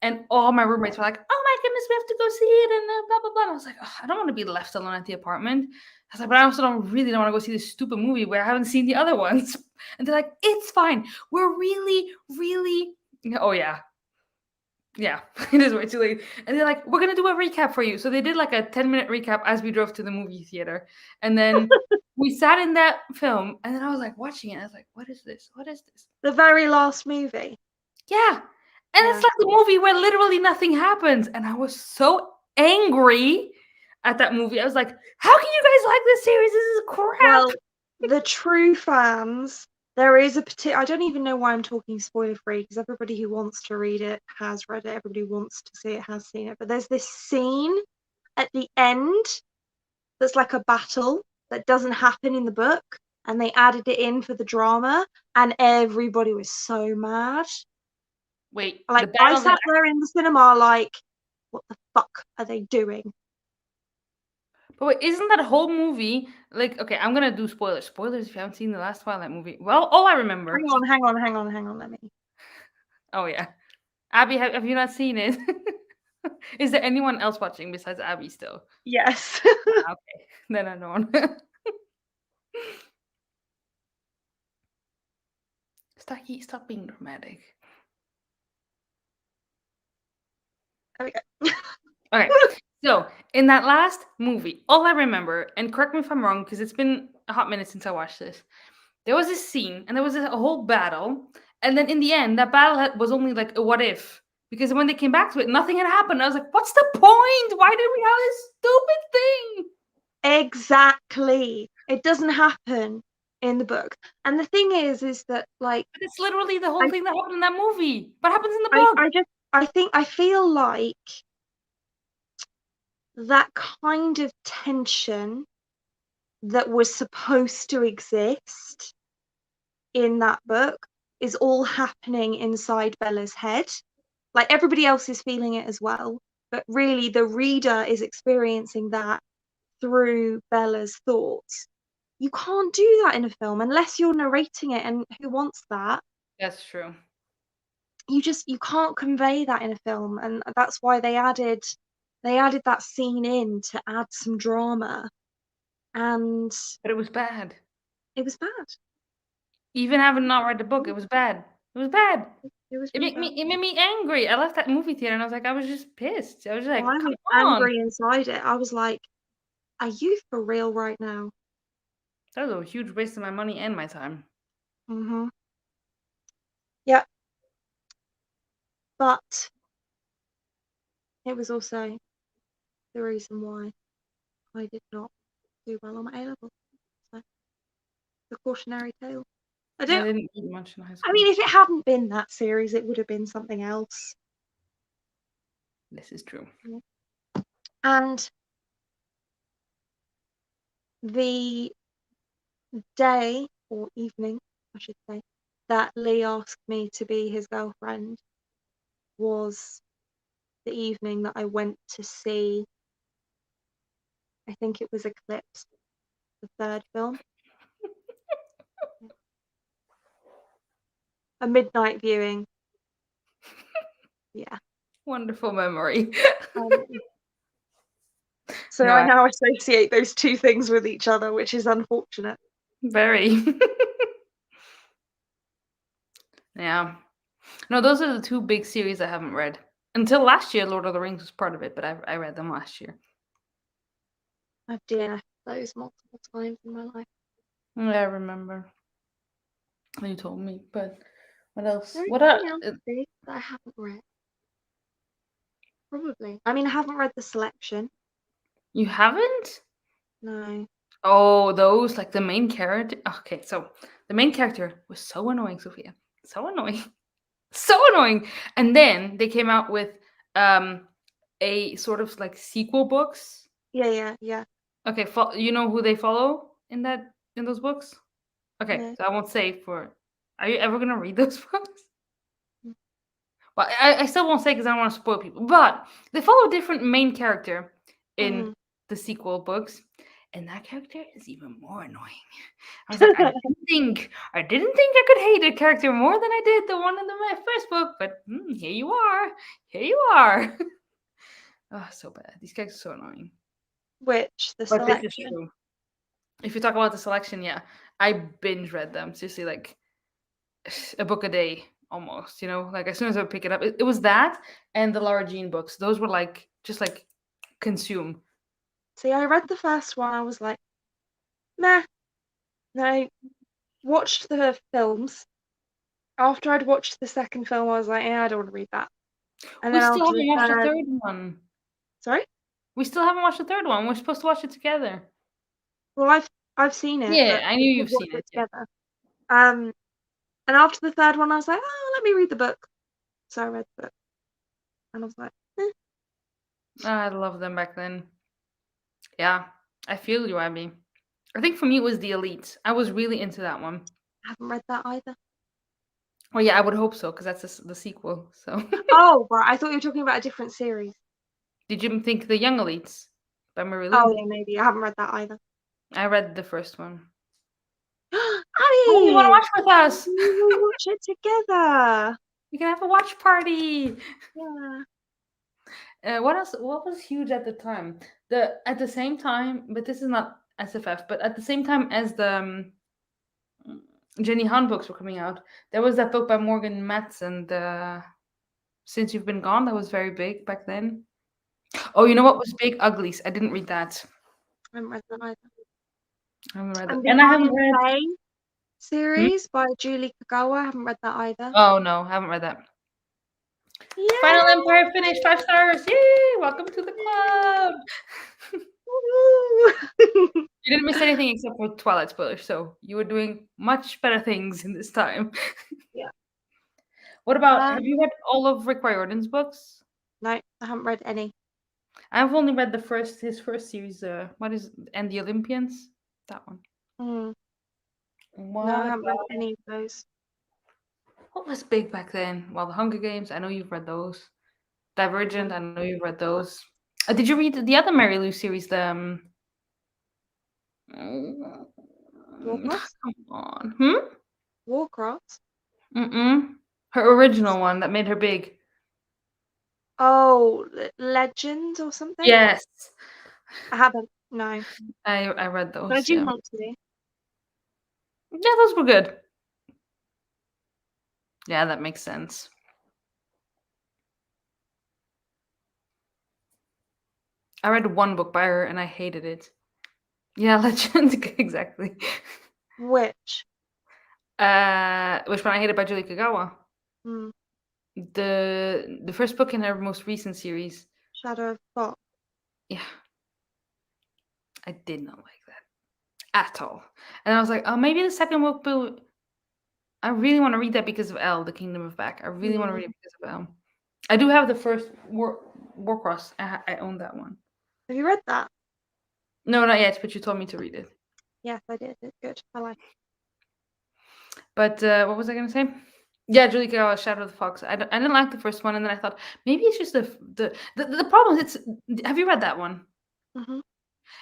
B: and all my roommates were like, "Oh my goodness, we have to go see it," and blah blah blah. And I was like, "Ugh, I don't want to be left alone at the apartment." I was like, but I also don't want to go see this stupid movie where I haven't seen the other ones. And they're like, "It's fine. We're really, really." Oh yeah, yeah, it is way too late. And they're like, "We're gonna do a recap for you." So they did like a 10-minute recap as we drove to the movie theater. And then we sat in that film, and then I was like watching it. I was like, "What is this? What is this?"
A: the very last movie.
B: Yeah. And
A: Yeah.
B: it's like the movie where literally nothing happens. And I was so angry at that movie. I was like, how can you guys like this series? This is crap.
A: Well, the true fans, there is a particular. I don't even know why I'm talking spoiler free because everybody who wants to read it has read it. Everybody who wants to see it has seen it. But there's this scene at the end that's like a battle that doesn't happen in the book, and they added it in for the drama, and everybody was so mad.
B: Wait,
A: Like,
B: the
A: I
B: battle
A: sat there in the cinema like, what the fuck are they doing?
B: But wait, isn't that whole movie like okay, I'm gonna do spoilers. Spoilers if you haven't seen the last Twilight movie. Well, all I remember.
A: Hang on, let me.
B: Oh yeah. Abby, have you not seen it? Is there anyone else watching besides Abby still?
A: Yes.
B: Okay, then I don't. Stop being dramatic.
A: There we go.
B: Okay, so in that last movie, all I remember, and correct me if I'm wrong, because it's been a hot minute since I watched this. There was this scene, and there was a whole battle, and then in the end, that battle was only like a what if, because when they came back to it, nothing had happened. I was like, "What's the point? Why did we have this stupid thing?"
A: Exactly. It doesn't happen in the book. And the thing is that like
B: But it's literally the whole
A: I,
B: thing that happened in that movie. What happens in the book?
A: I feel like that kind of tension that was supposed to exist in that book is all happening inside Bella's head. Like, everybody else is feeling it as well, but really the reader is experiencing that through Bella's thoughts. You can't do that in a film unless you're narrating it, and who wants that?
B: That's true.
A: You can't convey that in a film, and that's why they added that scene in to add some drama, and
B: But it was bad.
A: it was bad.
B: Even having not read the book, it was bad. It was bad.
A: It was
B: It
A: really
B: made
A: bad.
B: me angry. I left that movie theater and I was like, I was just pissed. I was just
A: I
B: like, come
A: was
B: on.
A: angry inside it. I was like, are you for real right now?
B: That was a huge waste of my money and my time.
A: Mm-hmm. Yeah. But it was also the reason why I did not do well on my A level. So, the cautionary tale.
B: I didn't eat much in high school.
A: I mean, if it hadn't been that series, it would have been something else.
B: This is true.
A: And the day or evening, I should say, that Lee asked me to be his girlfriend was the evening that I went to see, I think it was Eclipse, the third film. A midnight viewing. Yeah.
B: Wonderful memory.
A: So
B: No,
A: I now associate those two things with each other, which is unfortunate.
B: very. Yeah. No, those are the two big series I haven't read. Until last year, Lord of the Rings was part of it, but I read them last year.
A: I've DNF'd those multiple times in my life.
B: Yeah, I remember. You told me, but what else?
A: There
B: What
A: anything else big that I haven't read? Probably. I mean, I haven't read The Selection.
B: you haven't?
A: No.
B: Oh, those like the main character. Okay, so the main character was so annoying, Sophia. So annoying. So annoying. And then they came out with a sort of like sequel books.
A: Yeah.
B: Okay, you know who they follow in those books? Okay,
A: No.
B: so I won't say for. Are you ever gonna read those books?
A: Mm.
B: Well, I still won't say because I don't want to spoil people. But they follow a different main character in
A: Mhm.
B: the sequel books, and that character is even more annoying. I was like, I didn't think I could hate a character more than I did the one in my first book. But here you are, here you are. Oh, so bad. These characters are so annoying.
A: Which? The
B: But this is
A: Selection.
B: true. If you talk about the selection, yeah, I binge read them. Seriously, like a book a day almost, like as soon as I would pick it up, it was that and the Laura Jean books. Those were like just like consume.
A: See, I read the first one. I was like, meh. Then I watched the films. After I'd watched the second film, I was like, yeah, I don't want to read that. And
B: We
A: then
B: still
A: after the
B: haven't watched the
A: third,
B: third one.
A: sorry.
B: We still haven't watched the third one. We're supposed to watch it together.
A: Well, I've seen it,
B: Yeah,
A: but
B: I
A: we
B: knew
A: could
B: you've
A: watch
B: seen
A: it
B: it. Yeah.
A: together. And after the third one, I was like, oh, let me read the book. So I read the book, and I was like,
B: I love them back then. Yeah, I feel you, Abby. I think for me it was the Elite. I was really into that one.
A: I haven't read that either.
B: Well, yeah, I would hope so because that's the sequel. So,
A: Oh, right. I thought you were talking about a different series.
B: did you think the Young Elites by Marie
A: Oh,
B: Lu?
A: yeah, maybe. I haven't read that either.
B: I read the first one. Oh, you want to
A: Abby!
B: watch with us?
A: We will watch it together.
B: We can have a watch party.
A: Yeah.
B: What else? What was huge at the time? At the same time, but this is not SFF. But at the same time as the Jenny Han books were coming out, there was that book by Morgan Matson, the Since You've Been Gone. That was very big back then. Oh, you know what was big? Uglies. I didn't read that.
A: I haven't read that either.
B: I haven't read that,
A: And the
B: and I haven't
A: Iron
B: read.
A: Flame
B: Hmm?
A: series by Julie Kagawa. I haven't read that either.
B: Oh no, I haven't read that. Final
A: Yeah.
B: Empire finished 5 stars. Yay! Welcome to the club. You didn't miss anything except for Twilight spoilers, so you were doing much better things in this time.
A: Yeah.
B: What about, have you read all of Rick Riordan's books?
A: No, I haven't read any.
B: I've only read his first series, what is it? And the Olympians? That one.
A: Mm.
B: What
A: No, I haven't read
B: about,
A: any of those.
B: what was big back then? Well, the Hunger Games, I know you've read those. Divergent, I know you've read those. Did you read the other Mary Lou series, the
A: Warcross?
B: come on.
A: Warcross?
B: Her original one that made her big.
A: Oh, Legend or something?
B: Yes.
A: I haven't. No.
B: I read
A: But I
B: those,
A: do
B: yeah.
A: want to.
B: Yeah, those were good. Yeah, that makes sense. I read one book by her and I hated it. Yeah, Legend, exactly.
A: Which?
B: Which one I hated by Julie Kagawa.
A: Mm.
B: The first book in her most recent series.
A: Shadow of Thought.
B: Yeah. I did not like that at all. And I was like, oh, maybe the second book will. I really want to read that because of Elle, The Kingdom of Back. I really want to read it because of Elle. I do have the first Warcross. I own that one.
A: Have you read that?
B: No, not yet, but you told me to read it.
A: Yes, I did. It's good. I like it.
B: But what was I going to say? Yeah, Julie Kagawa, Shadow of the Fox. I didn't like the first one, and then I thought maybe it's just the problem is have you read that one?
A: Mm-hmm.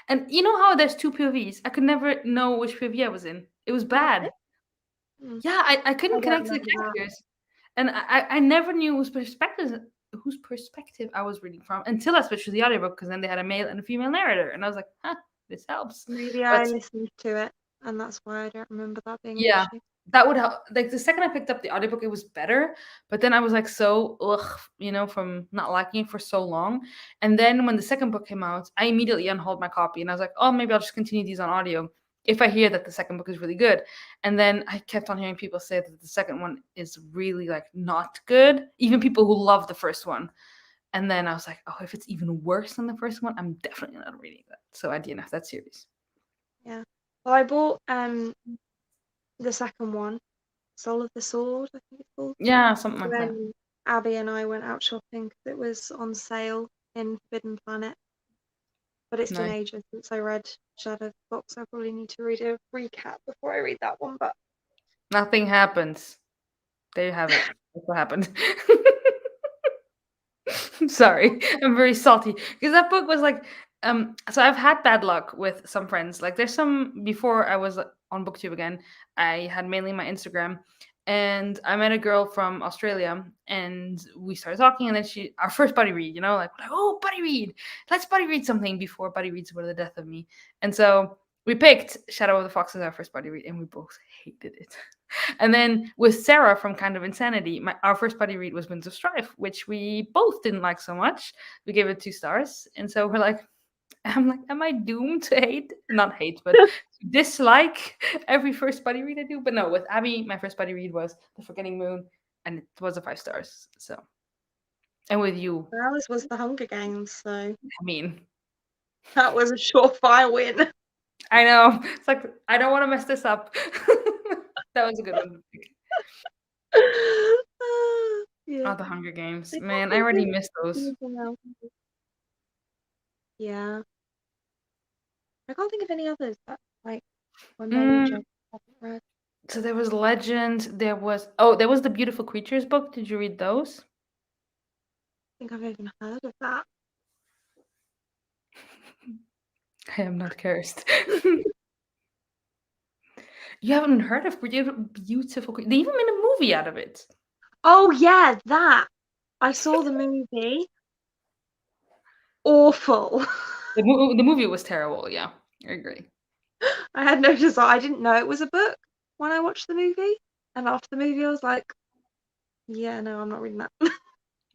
B: And you know how there's two POVs? I could never know which POV I was in. It was bad.
A: Mm.
B: Yeah, I couldn't
A: I
B: connect
A: don't
B: to the
A: remember that.
B: characters, and I never knew whose perspective I was reading from until I switched to the audiobook because then they had a male and a female narrator, and I was like, huh, this helps.
A: Maybe
B: But
A: I listened to it, and that's why I don't remember that being an
B: yeah,
A: issue.
B: that would help. Like the second I picked up the audiobook, it was better. But then I was like so ugh, from not liking it for so long. And then when the second book came out, I immediately unhauled my copy and I was like, oh, maybe I'll just continue these on audio if I hear that the second book is really good. And then I kept on hearing people say that the second one is really like not good, even people who love the first one. And then I was like, oh, if it's even worse than the first one, I'm definitely not reading that. So I DNF that series.
A: Yeah. Well, I bought the second one, Soul of the Sword, I think it's called.
B: Yeah, something like that.
A: When Abby and I went out shopping because it was on sale in Forbidden Planet. But it's been
B: Nice.
A: ages since I read Shadow Box. I probably need to read a recap before I read that one. But
B: Nothing happens. There you have it. That's what happened. Sorry, I'm very salty because that book was like, so I've had bad luck with some friends. Like, there's some before I was on BookTube again. I had mainly my Instagram, and I met a girl from Australia, and we started talking, and then our first buddy read, like, oh, buddy read, let's buddy read something before buddy reads What of the Death of Me, and so we picked Shadow of the Fox as our first buddy read, and we both hated it. And then with Sarah from Kind of Insanity, our first buddy read was Winds of Strife, which we both didn't like so much. We gave it 2 stars. And so we're like, I'm like, am I doomed to hate? Not hate, but dislike every first buddy read I do? But no, with Abby, my first buddy read was The Forgetting Moon, and it was a 5 stars. So, and with you,
A: ours was The Hunger Games, so
B: I mean,
A: that was a surefire win.
B: I know. It's like, I don't want to mess this up. That was a good one.
A: Yeah.
B: Oh, The Hunger Games.
A: I
B: Man,
A: can't
B: I
A: think
B: already
A: of
B: missed those.
A: anything else. Yeah. I can't think of any others that like were major. I haven't read.
B: So there was Legend. There was the Beautiful Creatures book. Did you read those?
A: I think I've even heard of that.
B: I am not cursed. You haven't heard of Beautiful Creatures? They even made a movie out of it.
A: Oh yeah, that. I saw the movie. Awful.
B: The movie was terrible. Yeah, I agree.
A: I had no desire. I didn't know it was a book when I watched the movie. And after the movie, I was like, yeah, no, I'm not reading that.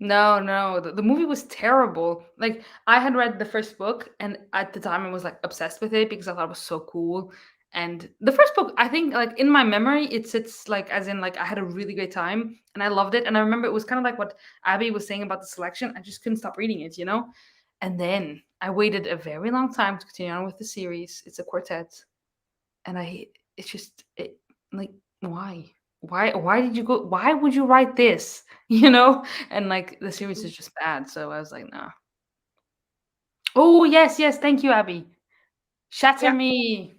B: No, the movie was terrible. Like, I had read the first book, and at the time I was like obsessed with it because I thought it was so cool. And the first book, I think, like in my memory, it sits like as in like I had a really great time and I loved it. And I remember it was kind of like what Abby was saying about the selection. I just couldn't stop reading it, And then I waited a very long time to continue on with the series. It's a quartet, and it's just like, why? Why did you go? Why would you write this? And like the series is just bad. So I was like, nah. Oh yes, thank you, Abby. Shatter
A: Yeah.
B: Me.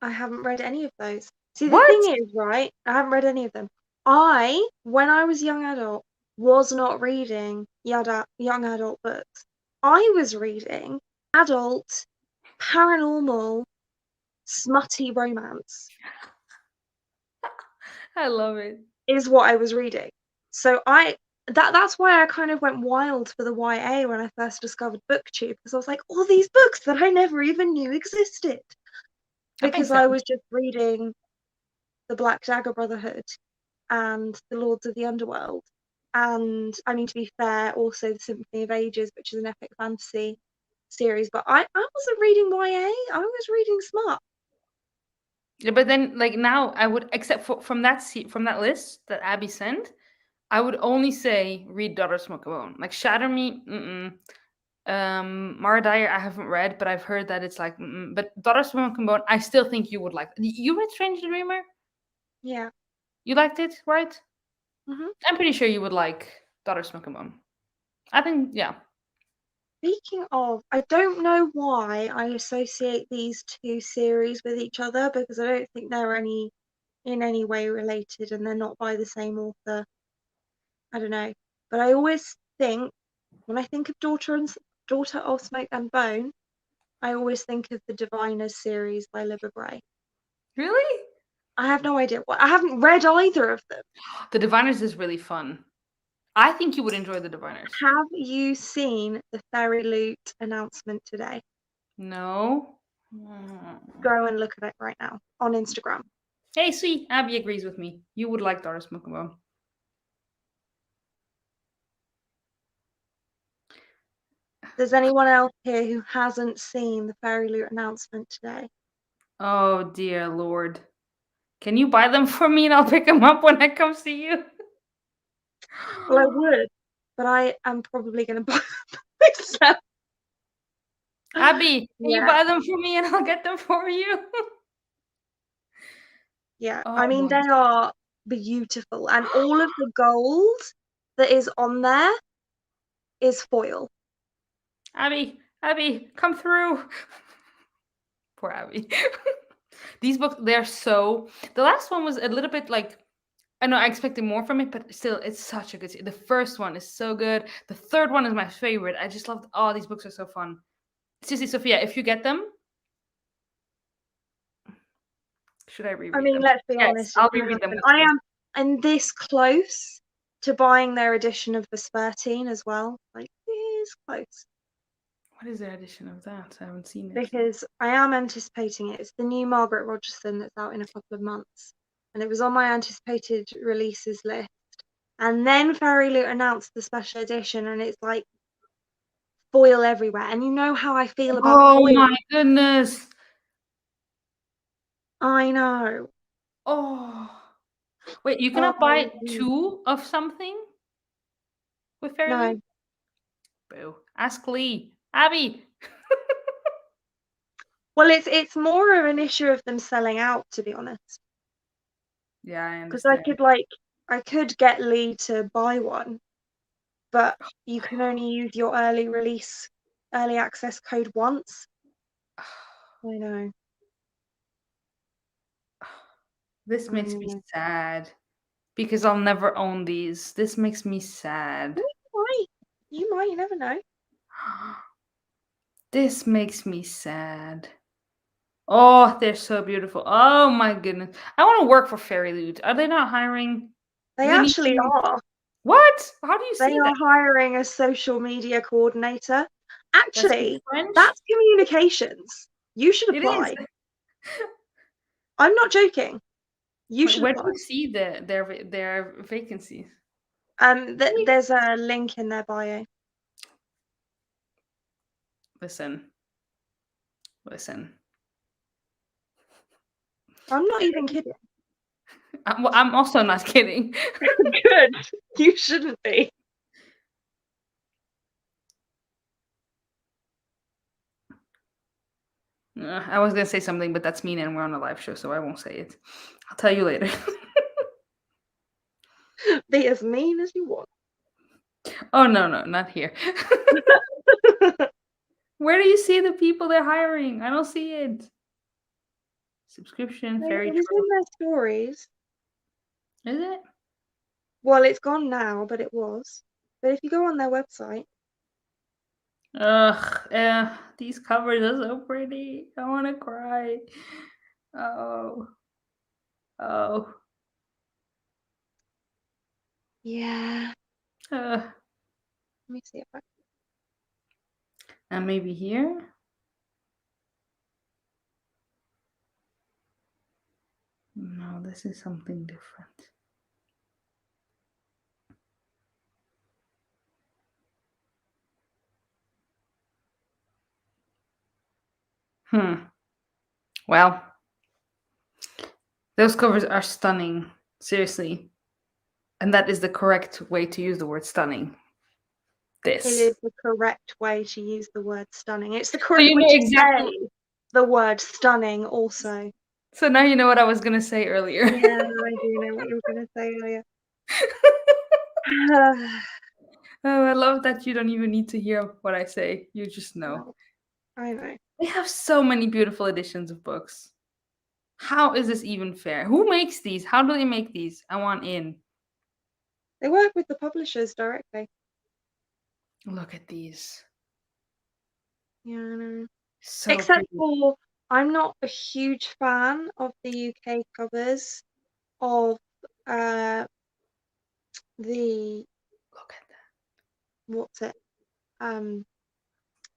A: I haven't read any of those. See, the
B: What?
A: thing is, right, I haven't read any of them. When I was young adult, was not reading young adult books. I was reading adult, paranormal, smutty romance.
B: I love it.
A: Is what I was reading. So that's why I kind of went wild for the YA when I first discovered BookTube, because I was like, all these books that I never even knew existed.
B: That makes
A: Because I
B: sense.
A: was just reading the Black Dagger Brotherhood and the Lords of the Underworld. And I mean, to be fair, also the Symphony of Ages, which is an epic fantasy series. But I wasn't reading YA, I was reading smut.
B: Yeah, but then like now I would, except from that list that Abby sent, I would only say read Daughter Smoke a Bone. Like Shatter Me, Mara Dyer I haven't read, but I've heard that it's like, but Daughter Smoke and Bone, I still think you would like. You read Strange the Dreamer?
A: Yeah.
B: You liked it, right?
A: Mm-hmm.
B: I'm pretty sure you would like Daughter Smoke and Bone. I think, yeah.
A: Speaking of, I don't know why I associate these two series with each other, because I don't think they're in any way related, and they're not by the same author. I don't know. But I always think, when I think of Daughter of Smoke and Bone, I always think of the Diviners series by Libba Bray.
B: Really?
A: I have no idea. I haven't read either of them.
B: The Diviners is really fun. I think you would enjoy the Diviners.
A: Have you seen the Fairy Loot announcement today?
B: No.
A: Go and look at it right now on Instagram.
B: Hey, sweet. Abby agrees with me. You would like Daughter Smoke and Bone.
A: There's anyone else here who hasn't seen the Fairy Loot announcement today?
B: Oh, dear Lord. Can you buy them for me and I'll pick them up when I come see you?
A: Well, I would, but I am probably going to buy them myself.
B: Abby, can you
A: Yeah,
B: buy them for me and I'll get them for you?
A: yeah.
B: Oh,
A: I mean, they are beautiful, and all of the gold that is on there is foil.
B: Abby, come through. Poor Abby. These books, they're so. The last one was a little bit like. I know I expected more from it, but still, it's such a good. The first one is so good. The third one is my favorite. I just loved. Oh, these books are so fun. Seriously, Sophia, if you get them, should I
A: I
B: reread
A: mean,
B: them?
A: let's be
B: Yes,
A: honest, it's
B: I'll
A: going to
B: reread them
A: happen.
B: with
A: I
B: you.
A: am this close to buying their edition of Vespertine as well. Like, this close.
B: What is their edition of that? I haven't seen it.
A: Because I am anticipating it. It's the new Margaret Rogerson that's out in a couple of months. And it was on my anticipated releases list. And then Fairy Loot announced the special edition, and it's like foil everywhere. And you know how I feel about
B: Oh
A: foil.
B: my goodness.
A: I know.
B: Oh. Wait, you
A: Oh,
B: cannot buy two of something with Fairy
A: no.
B: Loot? Boo. Ask Lee. Abby.
A: Well, it's more of an issue of them selling out, to be honest.
B: Yeah, I
A: Because
B: understand.
A: I could get Lee to buy one, but you can only use your early access code once. I know.
B: This
A: I
B: makes me
A: know.
B: sad because I'll never own these. This makes me sad.
A: You might, you never know.
B: This makes me sad. Oh, they're so beautiful. Oh my goodness. I want to work for Fairy Loot. Are they not hiring?
A: They
B: Do they need
A: actually
B: to?
A: are.
B: What? How do you
A: They
B: see that?
A: are hiring a social media coordinator.
B: That speaks
A: Actually,
B: French?
A: that's communications. You should
B: It is.
A: apply. I'm not joking. You
B: Wait,
A: should
B: where do
A: apply.
B: you see their vacancies?
A: There's a link in their bio.
B: Listen.
A: I'm not even kidding.
B: I'm also not kidding.
A: Good. You shouldn't be.
B: I was gonna say something, but that's mean, and we're on a live show, so I won't say it. I'll tell you later.
A: Be as mean as you want.
B: Oh no, not here. Where do you see the people they're hiring? I don't see it. Subscription, fairy
A: It was
B: troll.
A: in their stories.
B: Is it?
A: Well, it's gone now, but it was. But if you go on their website,
B: Ugh, these covers are so pretty. I want to cry. Oh.
A: yeah.
B: Uh,
A: Let me see if I.
B: and maybe here? No, this is something different. Well, those covers are stunning. Seriously. And that is the correct way to use the word stunning.
A: It
B: This.
A: is the correct way to use the word stunning. It's the
B: So
A: correct
B: you
A: way
B: know
A: to
B: exactly.
A: say the word stunning also.
B: So now you know what I was gonna say earlier.
A: Yeah, I do know what you were going to say earlier.
B: Oh, I love that you don't even need to hear what I say. You just know.
A: I know.
B: They have so many beautiful editions of books. How is this even fair? Who makes these? How do they make these? I want in.
A: They work with the publishers directly.
B: Look at these.
A: Yeah, I know.
B: So
A: Except
B: pretty.
A: for, I'm not a huge fan of the UK covers of the
B: Look at that.
A: what's it?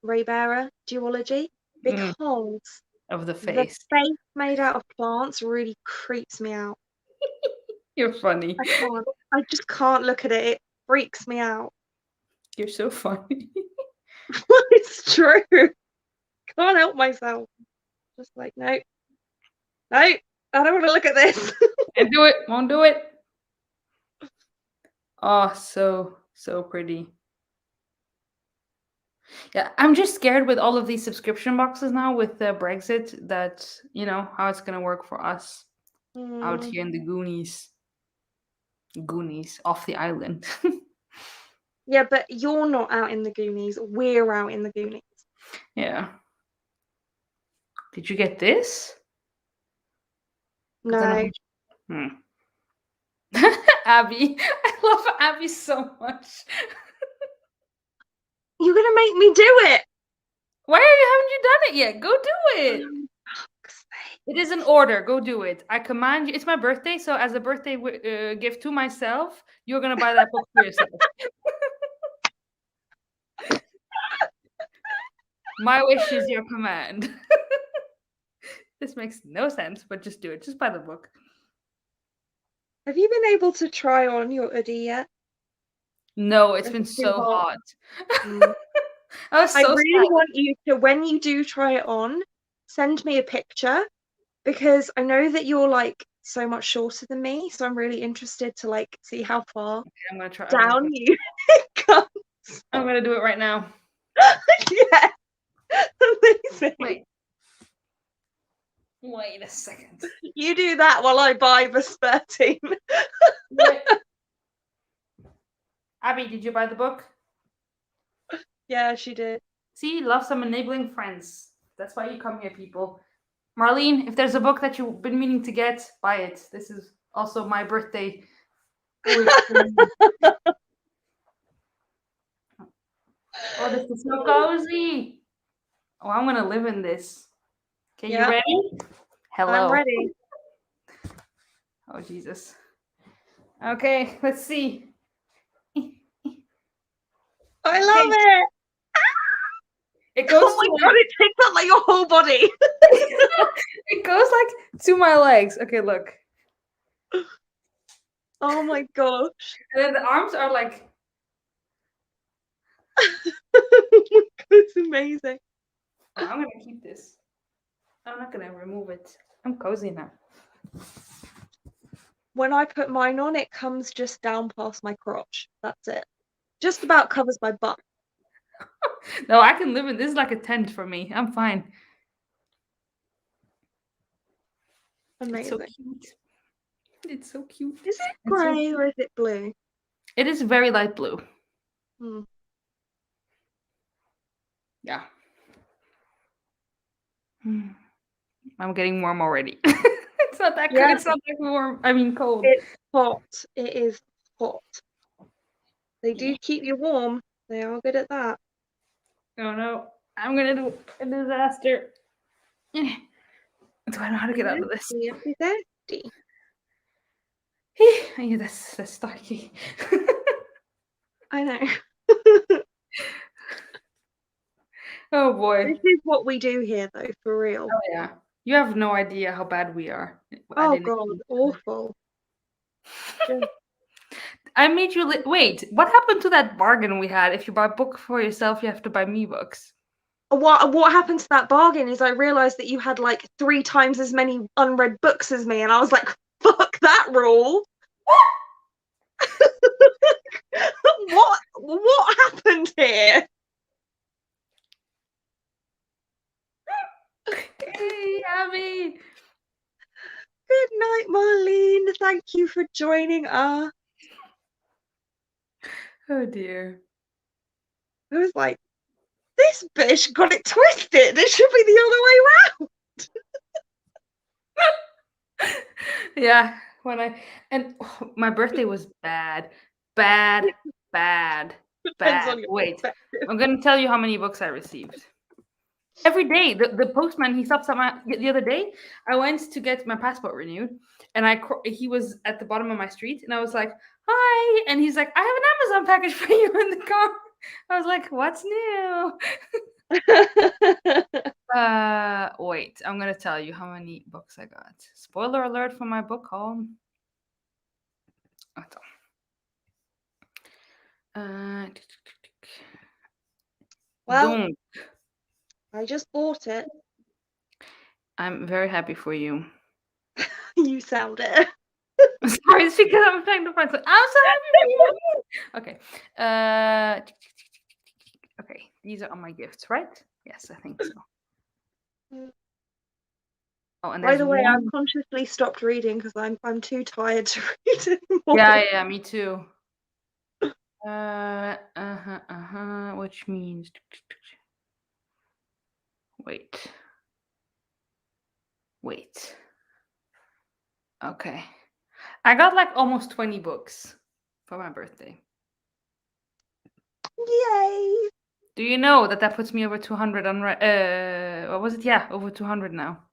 A: Raybearer duology, because
B: of the
A: The
B: face.
A: face made out of plants really creeps me out.
B: You're funny.
A: I can't. I just can't look at it. It freaks me out.
B: You're so funny.
A: It's true. Can't help myself. Just like, no, I don't want to look at this.
B: Can't do it. Won't do it. Oh, so pretty. Yeah, I'm just scared with all of these subscription boxes now with the Brexit that, how it's gonna work for us out here in the Goonies. Goonies off the island.
A: Yeah, but you're not out in the Goonies. We're out in the Goonies.
B: Yeah. Did you get this?
A: No.
B: Abby. I love Abby so much.
A: You're gonna make me do it.
B: Why haven't you done it yet? Go do it. It is an order. Go do it. I command you. It's my birthday, so as a birthday gift to myself, you're gonna buy that book for yourself. My wish is your command. This makes no sense, but just do it. Just buy the book.
A: Have you been able to try on your hoodie yet?
B: No, it's been so hot. I was so
A: I really want you to, when you do try it on, send me a picture, because I know that you're like so much shorter than me, so I'm really interested to like see how far
B: I'm gonna try
A: down you come.
B: I'm gonna do it right now.
A: Yeah. Amazing.
B: Wait a second.
A: You do that while I buy Vespertine.
B: Abby, did you buy the book?
A: Yeah, she did.
B: See, love some enabling friends. That's why you come here, people. Marlene, if there's a book that you've been meaning to get, buy it. This is also my birthday. Oh, this is so cozy. Oh, I'm gonna live in this. Okay, you ready? Hello.
A: I'm ready.
B: Oh, Jesus. Okay, let's see.
A: I love it.
B: It goes.
A: Oh my god! It takes up like your whole body.
B: It goes like to my legs. Okay, look.
A: Oh my gosh!
B: And then the arms are like.
A: It's amazing.
B: Oh, I'm gonna keep this. I'm not gonna remove it. I'm cozy now.
A: When I put mine on, it comes just down past my crotch. That's it. Just about covers my butt.
B: No, I can live in this. Is like a tent for me. I'm fine.
A: Amazing.
B: It's so cute. It's so cute.
A: Is it grey or is it blue?
B: It is very light blue. Yeah. I'm getting warm already. It's not that good. It's not that warm. I mean, cold.
A: It's hot. It is hot. They do keep you warm. They are good at that.
B: Oh no. I'm gonna do a disaster. Do I know how to get out of this? Yeah, that's starky.
A: I know.
B: Oh boy.
A: This is what we do here, though, for real.
B: Oh yeah. You have no idea how bad we are.
A: Oh god, awful.
B: I made you wait. What happened to that bargain we had? If you buy a book for yourself, you have to buy me books.
A: What happened to that bargain is I realized that you had like 3 times as many unread books as me, and I was like, fuck that rule. What happened here?
B: Hey, Abby.
A: Good night, Marlene. Thank you for joining us.
B: Oh dear.
A: I was like, this bitch got it twisted. It should be the other
B: way around. Yeah, my birthday was bad. Wait, I'm gonna tell you how many books I received. Every day, the postman, he stops at the other day. I went to get my passport renewed, and he was at the bottom of my street, and I was like, "Hi," and he's like, "I have an Amazon package for you in the car." I was like, "What's new?" Wait, I'm gonna tell you how many books I got. Spoiler alert for my book haul. Attends.
A: Well,
B: Donc,
A: I just bought it.
B: I'm very happy for you.
A: You sound it.
B: Sorry, it's because I'm trying to find. I'm so happy for you. Okay. Okay. These are all my gifts, right? Yes, I think so. Oh, and
A: By
B: there's
A: the way, I've
B: one.
A: consciously stopped reading because I'm too tired to read anymore.
B: Yeah, me too. Which means. Wait. Okay. I got like almost 20 books for my birthday.
A: Yay!
B: Do you know that puts me over 200 on what was it? Yeah, over 200 now.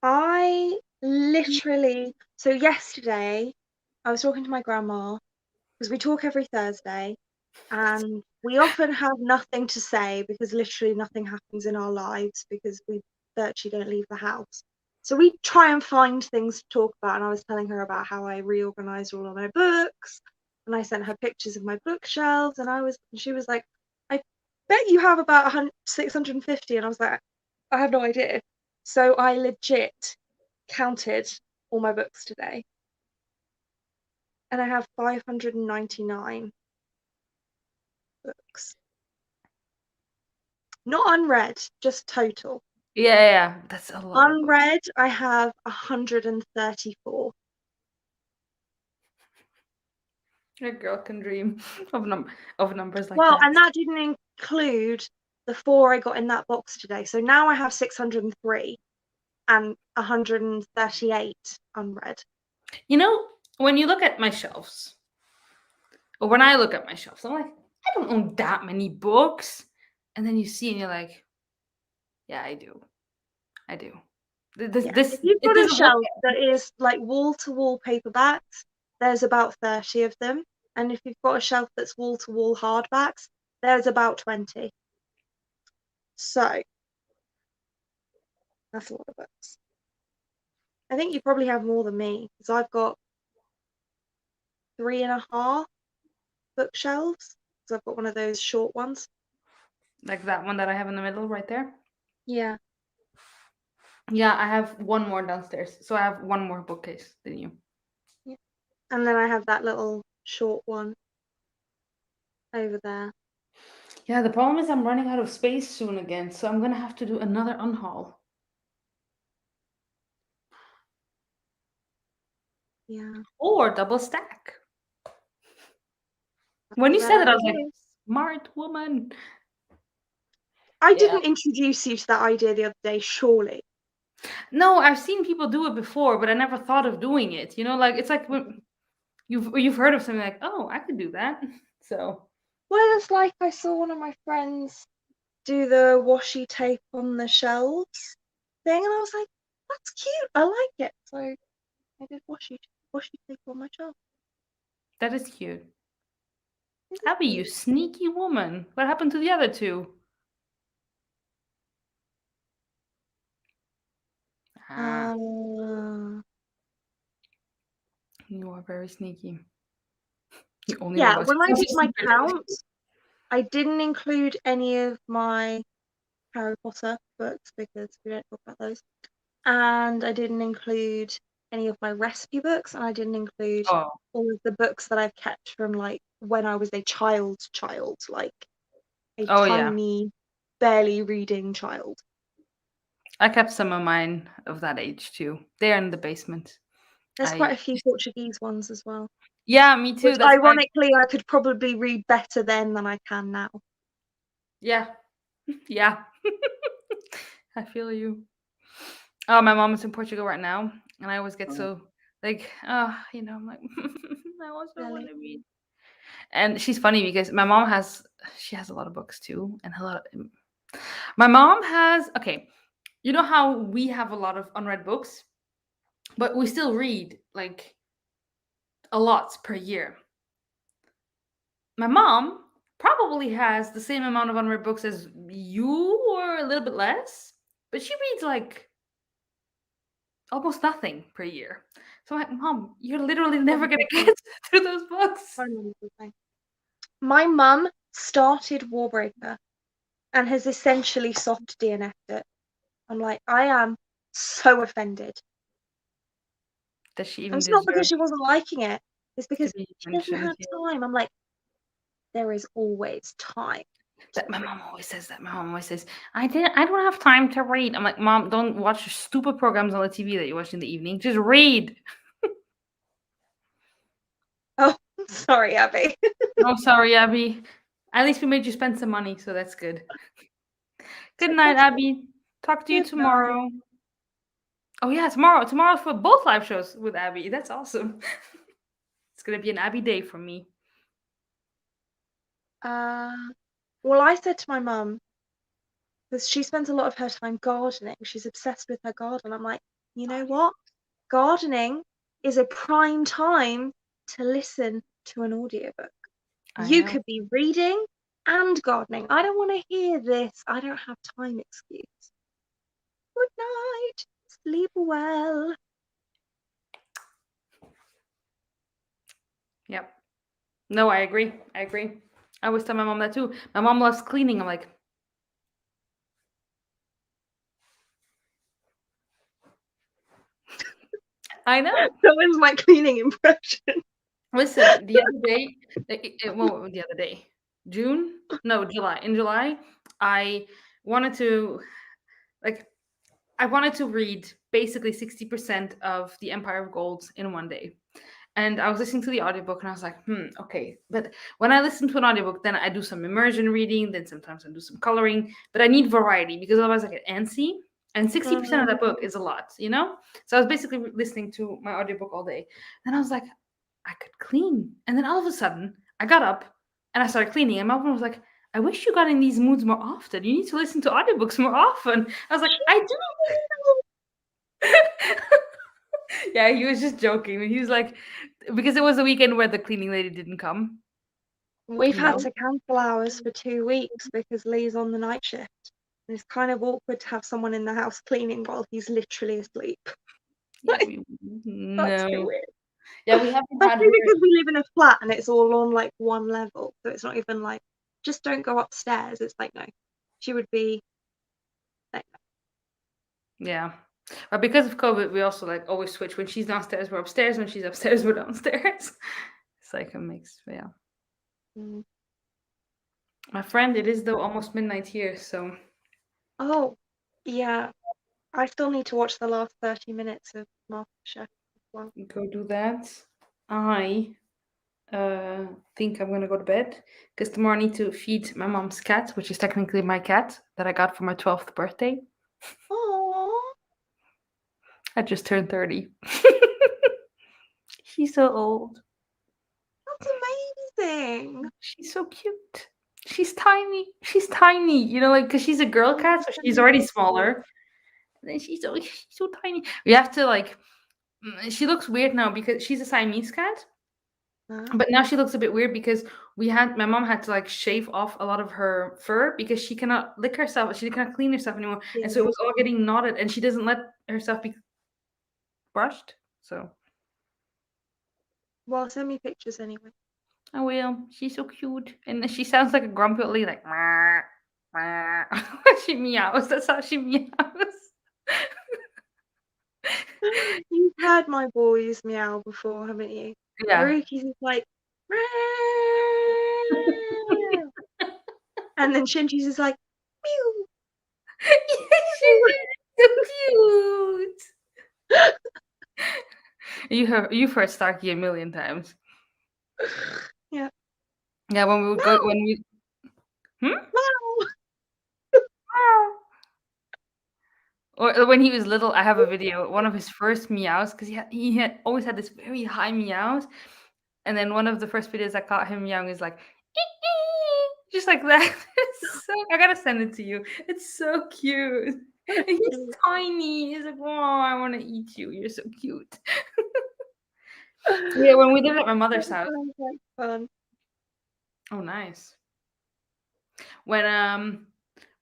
A: I literally, so yesterday I was talking to my grandma because we talk every Thursday and we often have nothing to say because literally nothing happens in our lives because we virtually don't leave the house. So we try and find things to talk about, and I was telling her about how I reorganized all of my books and I sent her pictures of my bookshelves, and she was like, I bet you have about 650, and I was like, I have no idea. So I legit counted all my books today, and I have 599 books. Not unread, just total.
B: Yeah, that's a lot of books.
A: Unread, I have 134.
B: A girl can dream of numbers like
A: Well,
B: that.
A: and that didn't include the 4 I got in that box today. So now I have 603 and 138 unread.
B: You know, when you look at my shelves, or when I look at my shelves, I'm like, I don't own that many books. And then you see and you're like, yeah, I do.
A: Yeah, if you've
B: It
A: got a
B: doesn't look
A: shelf that is like wall-to-wall paperbacks, there's about 30 of them. And if you've got a shelf that's wall-to-wall hardbacks, there's about 20. So that's a lot of books. I think you probably have more than me because I've got 3.5 bookshelves because I've got one of those short ones.
B: like that one that I have in the middle right there.
A: Yeah.
B: Yeah, I have one more downstairs. So I have one more bookcase than you.
A: Yeah. And then I have that little short one over there.
B: Yeah, the problem is I'm running out of space soon again, so I'm gonna have to do another unhaul.
A: Yeah.
B: Or double stack.
A: That's
B: When
A: a
B: you
A: red
B: said it, I was like,
A: idea.
B: smart woman.
A: I
B: Yeah.
A: didn't introduce you to that idea the other day, surely.
B: No, I've seen people do it before, but I never thought of doing it. You know, like it's like when you've heard of something like, oh, I could do that. So
A: Well, it's like I saw one of my friends do the washi tape on the shelves thing, and I was like, that's cute. I like it. So I did washi tape on my shelf.
B: that is cute.
A: It is
B: Abby, you
A: cute.
B: sneaky woman. What happened to the other two? Ah, you are very sneaky. You only
A: Yeah,
B: know
A: when I
B: what's
A: did
B: your
A: my
B: secret.
A: count, I didn't include any of my Harry Potter books because we don't talk about those. And I didn't include any of my recipe books, and I didn't include
B: Oh,
A: all of the books that I've kept from like when I was a child, like a
B: oh yeah.
A: tiny, barely reading child.
B: I kept some of mine of that age too. They're in the basement.
A: There's quite
B: I
A: a few Portuguese ones as well,
B: Yeah, me too.
A: which
B: That's why.
A: ironically I could probably read better then than I can now.
B: Yeah, yeah. I feel you. Oh, my mom is in Portugal right now, and I always get so like, I'm like, I also want
A: Really.
B: to read. And she's funny because my mom she has a lot of books too, and a lot of. My mom has okay. You know how we have a lot of unread books, but we still read like a lot per year. My mom probably has the same amount of unread books as you, or a little bit less. but she reads like almost nothing per year. So I'm like, Mom, you're literally never gonna get through those books.
A: My mum started Warbreaker and has essentially soft DNF'd it. I'm like, I am so offended.
B: Does she
A: And
B: even
A: it's not because
B: deserve
A: she wasn't liking it, it's
B: to
A: because
B: be
A: she doesn't
B: mentioned?
A: have time. I'm like, there is always time.
B: That my mom always says that. My mom always says, I don't have time to read. I'm like, Mom, don't watch your stupid programs on the TV that you watch in the evening. Just read.
A: Oh, sorry, Abby.
B: Oh, sorry, Abby. At least we made you spend some money, so that's good. Good night, Abby. Talk to you
A: Good night.
B: tomorrow. Oh yeah, tomorrow. Tomorrow's for both live shows with Abby. That's awesome. It's gonna be an Abby day for me.
A: Well, I said to my mum, because she spends a lot of her time gardening, she's obsessed with her garden. I'm like, you know what? Gardening is a prime time to listen to an audiobook.
B: I
A: You
B: know.
A: could be reading and gardening. I don't want to hear this. I don't have time excuse. Good night. Sleep well.
B: Yep. No, I agree. I agree. I always tell my mom that too. My mom loves cleaning. I'm like, I know.
A: That was my cleaning impression.
B: Listen, the other day, well, the other day, June? No, July. In July, I wanted to like I wanted to read basically 60% of The Empire of Gold in one day. And I was listening to the audiobook and I was like, okay. But when I listen to an audiobook, then I do some immersion reading, then sometimes I do some coloring, but I need variety because otherwise I get antsy. And 60% of that book is a lot, you know? So I was basically listening to my audiobook all day. And I was like, I could clean. And then all of a sudden, I got up and I started cleaning. And my mom was like, I wish you got in these moods more often. You need to listen to audiobooks more often. I was like, I do. Yeah, he was just joking. He was like, because it was the weekend where the cleaning lady didn't come.
A: We've
B: You
A: had
B: know?
A: to cancel hours for 2 weeks because Lee's on the night shift. And it's kind of awkward to have someone in the house cleaning while he's literally asleep.
B: Yeah,
A: That's a bit
B: no.
A: weird.
B: Yeah, we haven't had
A: Especially
B: her.
A: because we live in a flat and it's all on like one level. So it's not even like, just don't go upstairs. It's like, no. She would be like,
B: Yeah. But because of COVID, we also like always switch. When she's downstairs, we're upstairs. When she's upstairs, we're downstairs. It's like a mix. But yeah.
A: mm.
B: My friend, it is though almost midnight here, so
A: Oh, yeah. I still need to watch the last 30 minutes of MasterChef as well.
B: go do that. I think I'm gonna go to bed because tomorrow I need to feed my mom's cat, which is technically my cat that I got for my 12th birthday.
A: Oh,
B: I just turned 30. She's so old.
A: that's amazing.
B: She's so cute. She's tiny. She's tiny. You know, like because she's a girl cat, so she's already smaller. And then she's so tiny. We have to like. She looks weird now because she's a Siamese cat. But now she looks a bit weird because my mom had to like shave off a lot of her fur because she cannot lick herself, she cannot clean herself anymore. And so it
A: Yeah.
B: was all getting knotted and she doesn't let herself be brushed. So
A: Well, send me pictures anyway.
B: I will. She's so cute. And she sounds like a grumpy old lady, like "Meow, meow." She meows. That's how she meows.
A: You've heard my boys meow before, haven't you?
B: Yeah.
A: Haruki's is like, meow. And then Shinji's is like, meow,
B: She's so cute. You've heard Starkey a million times.
A: yeah,
B: Yeah, when we would go
A: meow,
B: when we hmm?
A: meow.
B: Or when he was little, I have a video. One of his first meows, because he had always had this very high meows, and then one of the first videos I caught him meowing is like, just like that. It's so I gotta send it to you. It's so cute. And he's tiny. He's like, "Oh, I want to eat you. You're so cute." Yeah, when we lived at my mother's
A: That
B: house.
A: sounds like fun.
B: Oh, nice. When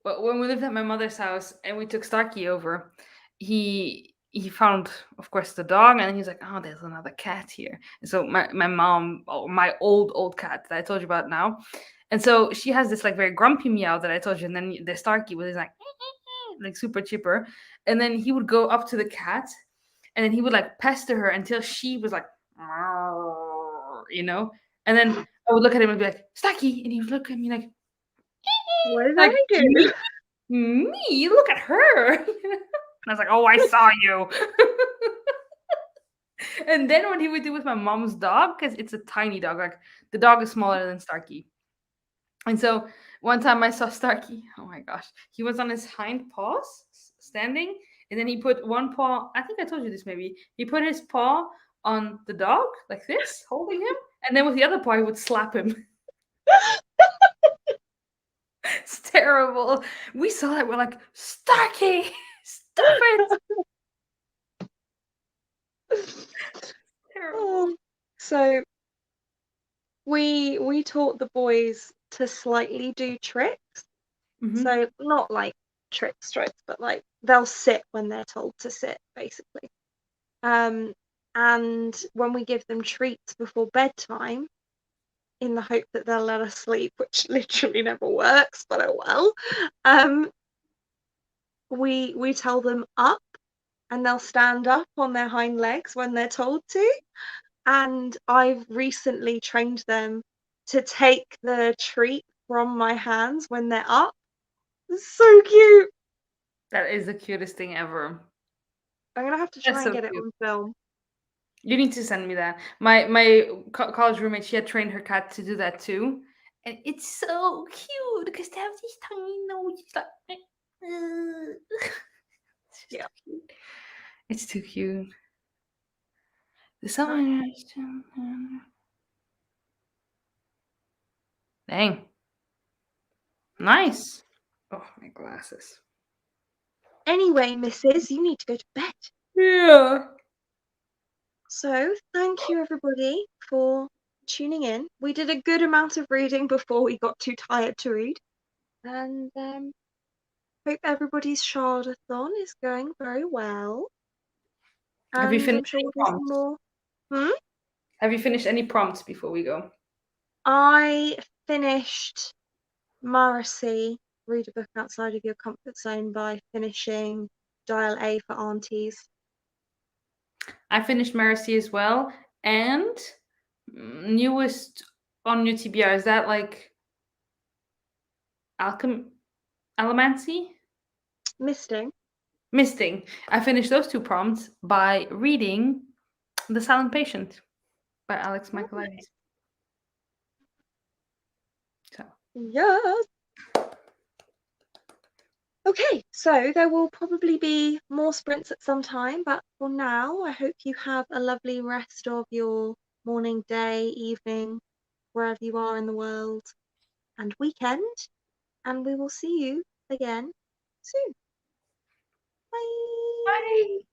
B: But when we lived at my mother's house and we took Starkey over, he found, of course, the dog, and he's like, "Oh, there's another cat here." And so my mom, oh, my old cat that I told you about now, and so she has this like very grumpy meow that I told you, and then the Starkey was like super chipper, and then he would go up to the cat, and then he would like pester her until she was like, you know, and then I would look at him and be like, "Starkey," and he would look at me
A: What did
B: like
A: I do?
B: me, look at her. And I was like, "Oh, I saw you." And then what he would do with my mom's dog, because it's a tiny dog, like the dog is smaller than Starkey. And so one time I saw Starkey, oh my gosh, he was on his hind paws standing, and then he put one paw, I think I told you this maybe, he put his paw on the dog like this, holding him, and then with the other paw he would slap him. It's terrible. We saw that, we're like, Starkey, stop it. Terrible.
A: Oh, so we taught the boys to slightly do tricks.
B: Mhm.
A: So not like tricks, but like they'll sit when they're told to sit, basically. And when we give them treats before bedtime, in the hope that they'll let us sleep, which literally never works, but oh well. We tell them up, and they'll stand up on their hind legs when they're told to. And I've recently trained them to take the treat from my hands when they're up. It's so cute.
B: That is the cutest thing ever.
A: I'm gonna have to
B: That's
A: try and
B: so
A: get it
B: cute.
A: on film.
B: You need to send me that. My college roommate, she had trained her cat to do that too, and it's so cute because they have these tiny noses. Like, it's just
A: Yeah.
B: too cute. It's too cute. There's someone. Dang, nice. Oh, my glasses.
A: Anyway, missus, you need to go to bed.
B: Yeah.
A: So thank you everybody for tuning in. We did a good amount of reading before we got too tired to read. And hope everybody's Shardathon is going very well.
B: Have you
A: And I'm
B: finished
A: sure
B: any
A: we'll do some
B: prompts?
A: more. Hmm?
B: Have you finished any prompts before we go?
A: I finished Morrissey, Read a Book Outside of Your Comfort Zone, by finishing Dial A for Aunties.
B: I finished Mercy as well, and newest on new TBR, is that like Alchemy?
A: Misting.
B: Misting. I finished those two prompts by reading The Silent Patient by Alex Michaelides. So
A: Yes. Okay, so there will probably be more sprints at some time, but for now, I hope you have a lovely rest of your morning, day, evening, wherever you are in the world, and weekend, and we will see you again soon. Bye.
B: bye.